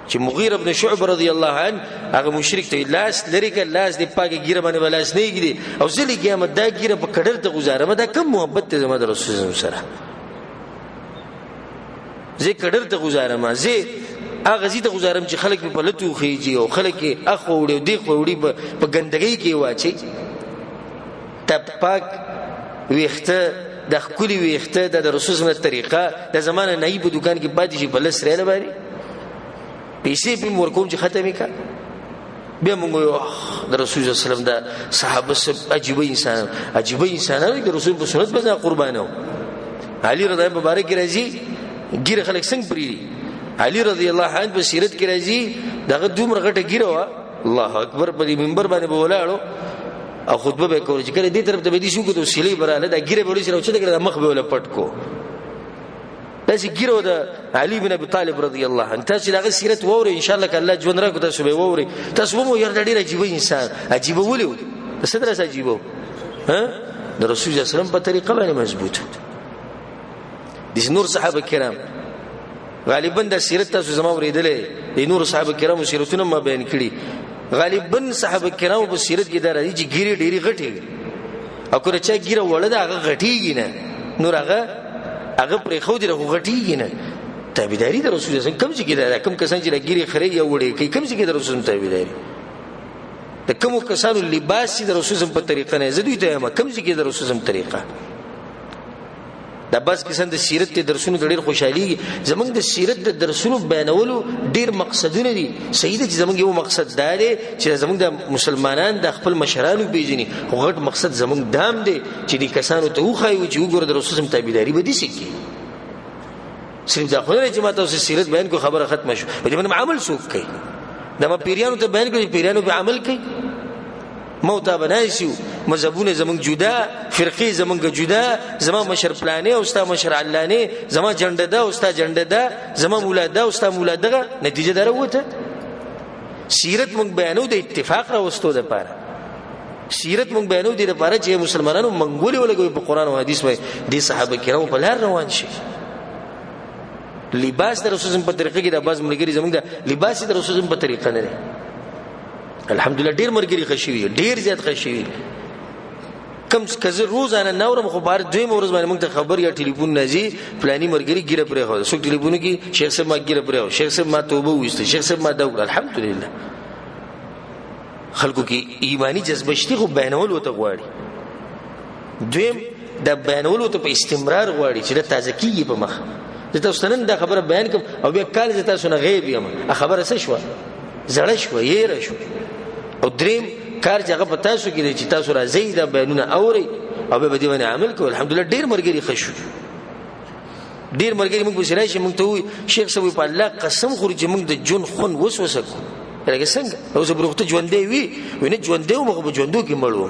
چې مغیر ابن شعبه رضی الله عنه هغه مشرک ته لاس لري ک لاس دی پاګه ګيره باندې ولاس نه کیږي او ځلې قیامت دا ګيره په کډر ته گزارم دا کم محبت ته زما د رسول الله سره زه کډر ته گزارم زه هغه زیته گزارم چې خلک په لټو خيږي او خلک اخو وړي دی خو وړي په ګندګۍ کې واچي تپاک ویخته د خولي ویخته د رسول الله طریقه د زمانه نه په دکان کې پاتې شي په لس رېل باندې پیسې په ورکوم چې ختمې کا بیا موږ د رسول الله صلی الله علیه وسلم د صحابه سب عجیب انسانان د رسول په سنت باندې قربانو. علي رضی الله مبارک راځي ګیره خلک څنګه پریری. علي رضی الله عنه په سیرت کې راځي دغه دومره غټه ګیره وا الله اکبر په منبر باندې بولاړو او خطبه به کوي چې کله دې طرف ته بدی شو کو د سلی براله دا ګیره به لري چې د مخ به ولا پټ کو داسې ګیره د علي بن ابي طالب رضی الله عنه. تاسو دغه سیرت ووري ان شاء الله کله ژوند راکو تاسو به ووري. تاسو مو یو ډېر عجیب انسان عجیب ولې د صدر سره عجیب ها د رسول الله صلی الله علیه وسلم په طریقه باندې مضبوط دي. نور صحابه کرام غالبا د سیرت تاسو زما ورېدلې د نور صحابه کرامو سیرتونه ما بیان کړي. غالبا صحابه کرامو په سیرت کې دا راځي چې ګیره ډېری غټي او کله چې ګیره وړه دا هغه غټيږي نه نور هغه پر خو دې غټيږي نه. تابعداري د رسول الله کوم چې دا کوم کسان چې ګیره خري یا وړي کوي کوم چې د رسول تابعداري د کوم کسانو لباس د رسول په طریقه نه زدوی ته کوم چې د رسول طریقه دا بس کسان د سیرت ته درسونه ډېر خوشحالي. زمونږ د سیرت د درسونو بیانولو ډېر مقصدونه دي. صحیح ده چې زمونږ یو مقصد دا دی چې زمونږ د مسلمانان د خپل مشرانو پیژني. غټ مقصد زمونږ دام دی چې د کسانو ته وخایو چې وګوره د رسول الله تابعداري به دي سکی. صرف دا خو نه چې ماته سیرت بیان کو خبره ختم شو په دې باندې عمل څوک کوي. دا ما پیریانو ته بیان کوي پیریانو به عمل کوي. موتا بنایسیو مذهبونه زمونږ جدا فرقې زمونږ جدا زما مشر پلانې او ستا مشر علانې زما جنډه ده او ستا جنډه ده زما مولا ده او ستا مولا ده. نتیجه دروته سیرت مونږ بیانو د اتفاق راوستو ده پاره. سیرت مونږ بیانو د لپاره چې مسلمانانو منګولې ولګوي په قران او حدیث باندې دي صحابه کرامو په لار روان شي. لباس د رسول په طریقه کې د باز ملګری زمونږ د لباس د رسول په طریقه نه الحمدلله ډیر مرګري خشوي ډیر زیات خشوي. کم کزه روزانه نورم خو بار دوی مورز باندې موږ ته خبر یا ټلیفون نازي فلاني مرګري ګیره پرې خو څوک ټلیفون کې شیخ صاحب ما ګیره پرې خو شیخ صاحب ما توبه وست شیخ صاحب ما دا الحمدلله خلکو کې ایمانی جذبه شته خو بیانول وته غواړي. دویم د بیانول وته په استمرار غواړي چې د تازه کیږي په مخ. زه تاسو نن دا خبره بیان کوم او بیا کال زه تاسو نه غیب یم خبره څه شو زړه شو یې شو. او دریم کار چې هغه په تاسو کې دی چې تاسو راځي دا بیانونه اوري او به دې باندې عمل کوئ. الحمدلله ډیر مرګري خشو ډیر مرګري موږ بشرای شي موږ ته شیخ صاحب په الله قسم خوري چې موږ د جون خون وسوسه کو لکه څنګه او زه بروخته ژوندې وي ویني ژوندې او مخ ژوندو کې مړو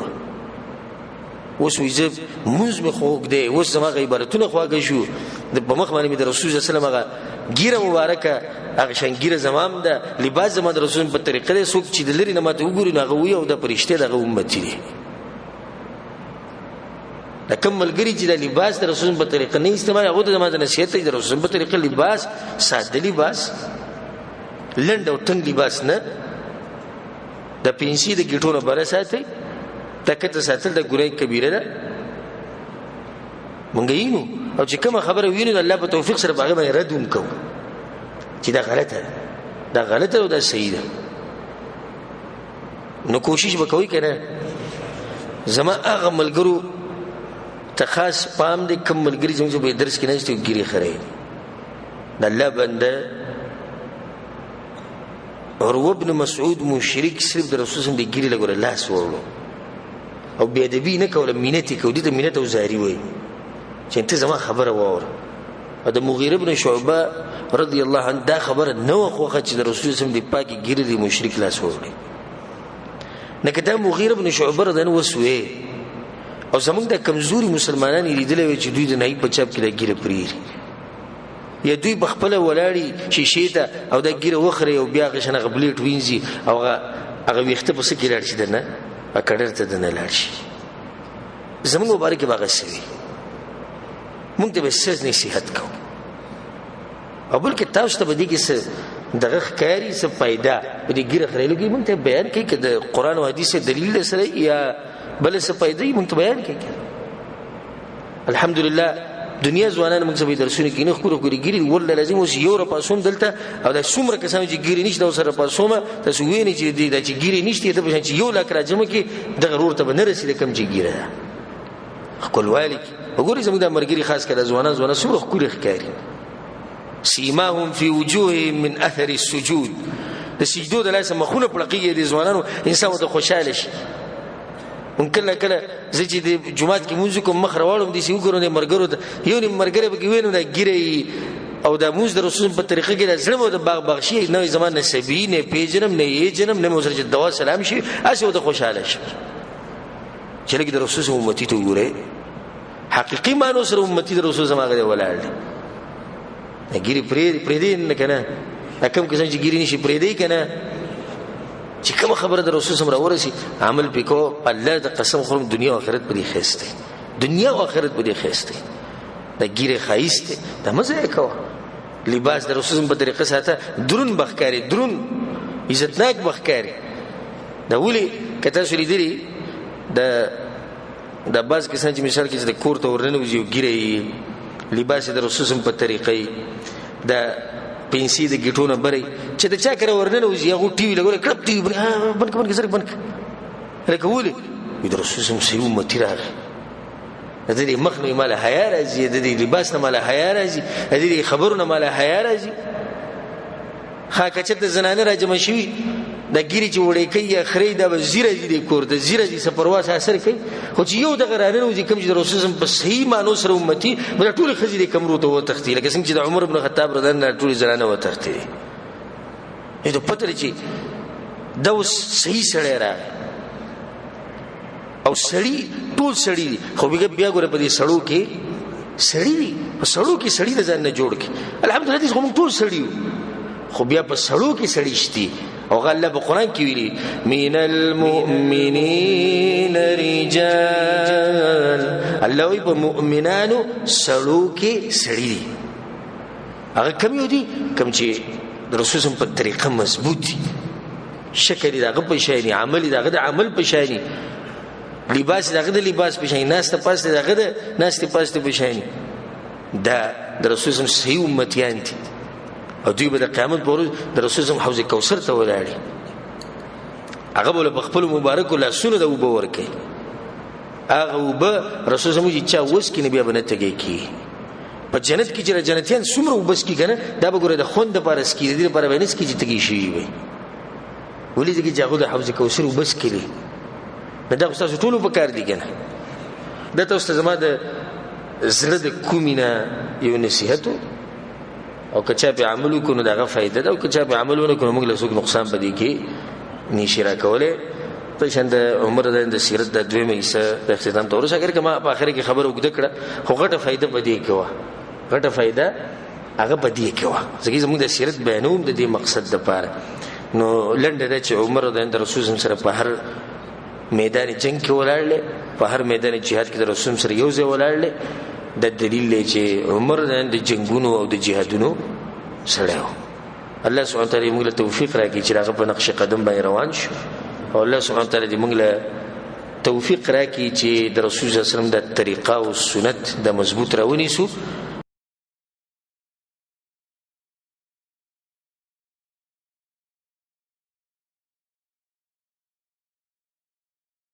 اوس ویزه موږ مخ خوګ دی اوس زما غیبرتونه خواږه شو د په مخ باندې د رسول الله صلی الله علیه وسلم ګیره مبارکه هغه شنګیره زمام ده لباس زما د رسول په طریقه له څوک چې د لری نه ماته وګوري نه غوي او د پرشته دغه امت دي. د کملګری چې د لباس د رسول په طریقه نه استعمال هغه د زما د نصیحت د رسول په طریقه لباس ساده لباس لند او تنگ لباس نه د پینسي د ګټونو بره ساتي تکته ساتل د ګورای کبیره ده مونږ یینو او چې کوم خبره وینو الله په توفیق سره باغ باندې رد وکړو چې دا غلطه او دا صحیح ده. نو کوشش وکوي کنه زما هغه ملګرو ته خاص پام دې کوم ملګری چې په درس کې نه ستو ګيري خره د الله بنده عروه ابن مسعود مشرک صرف د رسول الله د ګيري لګور الله سوړو او بیا دې نه کوله مينتي کو دې ته مينت او زاري وای چې ته زما خبره واره. د مغیره ابن شعبه رضی الله عنه دا خبره نو خوخه چې د رسول الله د پاکي ګیره د مشرک لاس وړي نه کته مغیره ابن شعبه رضی الله وسوي او زمونږ د کمزوري مسلمانان لیدل چې دوی د نه په چاپ کې د ګیره پریر یا دوی بخپل ولاړی شیشه ته او د ګیره وخره او بیا غشنه غبلیټ وینځي او هغه وخته په سکه لار شي دنه اکړر ته دنه لار شي. زمونږ مبارک باغ سوي مونږ ته به سز نصیحت کوو او بلکې تاسو ته به دي کې دغه ښکاری څه फायदा په دې ګیره خړېلو کې مونږ ته بیان کوي چې د قران او حدیث دلیل سره یا بل څه फायदा یې مونږ ته بیان کوي. الحمدلله دنیا ځوانان موږ سبي درسونه کې نه خورو ګیری ول لازم اوس یو را پاسوم دلته او د څومره کسان چې ګیری نشته او سره پاسومه تاسو وینئ چې د چې ګیری نشته ته به چې یو لاک راځم کې د غرور ته نه رسیدل کم چې ګیره خپل والک وګورئ زموږ د مرګري خاص کړه ځوانان څومره خوري ښکاری سیماهم فی وجوههم من اثر السجود د سجدو د لاسه مخونه پړقېږي د ځوانانو انسان ته خوشاله شي کله کله زه چې د جمعات کې مونږ کوم مخ راوړم دي سی وګورم د مرګرو یو نه مرګره به وینم دا ګیري او د موږ د رسول په طریقه کې د ظلم او د باغ بخشي نو زمانه نسبی نه پیجنم نه یې جنم نه موږ سره دوا سلام شي اسه د خوشاله شي چې لګي د رسول امتی ته وګوره حقيقي مانو سره امتی د رسول زما غره ولاړ دي ګيري پرې دي نه کنه کوم کسان چې ګيري نشي پرې دی کنه چې کوم خبره د رسول سره ورسي عمل پکو الله د قسم خورم دنیا او آخرت په دې خسته دنیا او آخرت په دې خسته د ګيره خایسته د مزه کو لباس د رسول په طریقه ساته درون بخکاری درون عزتناک بخکاری دا ولي کته سړي دی د باز کسان چې مثال کې د کور ته ورننه وځي ګيره لباس د رسول په طریقې د پینسی د گیټونه بری چې د چا کړه ورننه وځي هغه ټي وی لګول کړپ ټي وی بن سره بن لکه ولي د رسول سم سي امتی راغی د دې مخ نه مال حیا راځي د دې لباس نه مال حیا راځي د دې خبرونه مال حیا راځي خاکه چې د زنانه راځم شي د ګيري چې وړې کوي اخري د وزیره دي کور د زیره دي سپرواس اثر کوي خو چې یو د غرانه وځي کوم چې د رسول سم په صحیح مانو سره امتی بل ټول خزي د کمرو ته وتختی لکه څنګه چې د عمر بن خطاب رضی الله عنه ټول زنانه وتختی دي په پتر چې دا صحیح سره راغی او سړی ټول سړی خو بیا ګوره په دې سړو کې سړی په سړو کې سړی د ځان نه جوړ کی الحمدلله دې کوم ټول سړی خو بیا په سړو کې سړی شتي او الله په قران کې ویلي من المؤمنین رجال الله وی په مؤمنانو سړو کې سړی هغه کم یو دي کم چې د رسول په طریقه مضبوط دي شکل دغه په شانی عمل دغه د عمل په شانی لباس دغه د لباس په شانی ناس ته پاس دغه د ناس ته پاس په شانی دا د رسول صحیح امتیان دي او دوی به د قیامت پر ورځ د رسول الله حوض کوثر ته ولاړي هغه بوله په خپل مبارک الله سونه د وبو ورکه هغه وب رسول الله چې چا وس کې نبی باندې تګي کی په جنت کې چې جنتیان څومره وبس کی کنه دا به ګوره د خوند لپاره سکی دي لپاره باندې سکی چې تګي شي وي ولې چې هغه د حوض کوثر وبس کړي دا تاسو ټول په کار دي کنه دا تاسو زما د زړه د کومینه یو نصيحت او کچا په عمل کو نو دغه فائدہ ده او کچا په عمل ونه کو موږ له څوک نقصان پدې کې نشي راکوله په شند عمر د سیرت د دویمه حصہ د اختتام تور څنګه کما په اخر کې خبر وګد کړه خو غټه فائدہ پدې کې و غټه فائدہ هغه پدې کې و ځکه زموږ د سیرت بیانوم د دې مقصد د پاره نو لنډه د چې عمر د رسول سره په هر میدان جنگ کې ولاړل په هر میدان جهاد کې د رسول سره یو ځای ولاړل د دلیل چې عمر د جنگونو او د جهادونو سره الله سبحانه وتعالى موږ له توفیق راکړي چې هغه په نقش قدم باندې روان شو او الله سبحانه وتعالى موږ له توفیق راکړي چې د رسول صلی الله علیه وسلم د طریقه او سنت د مضبوط راونی سو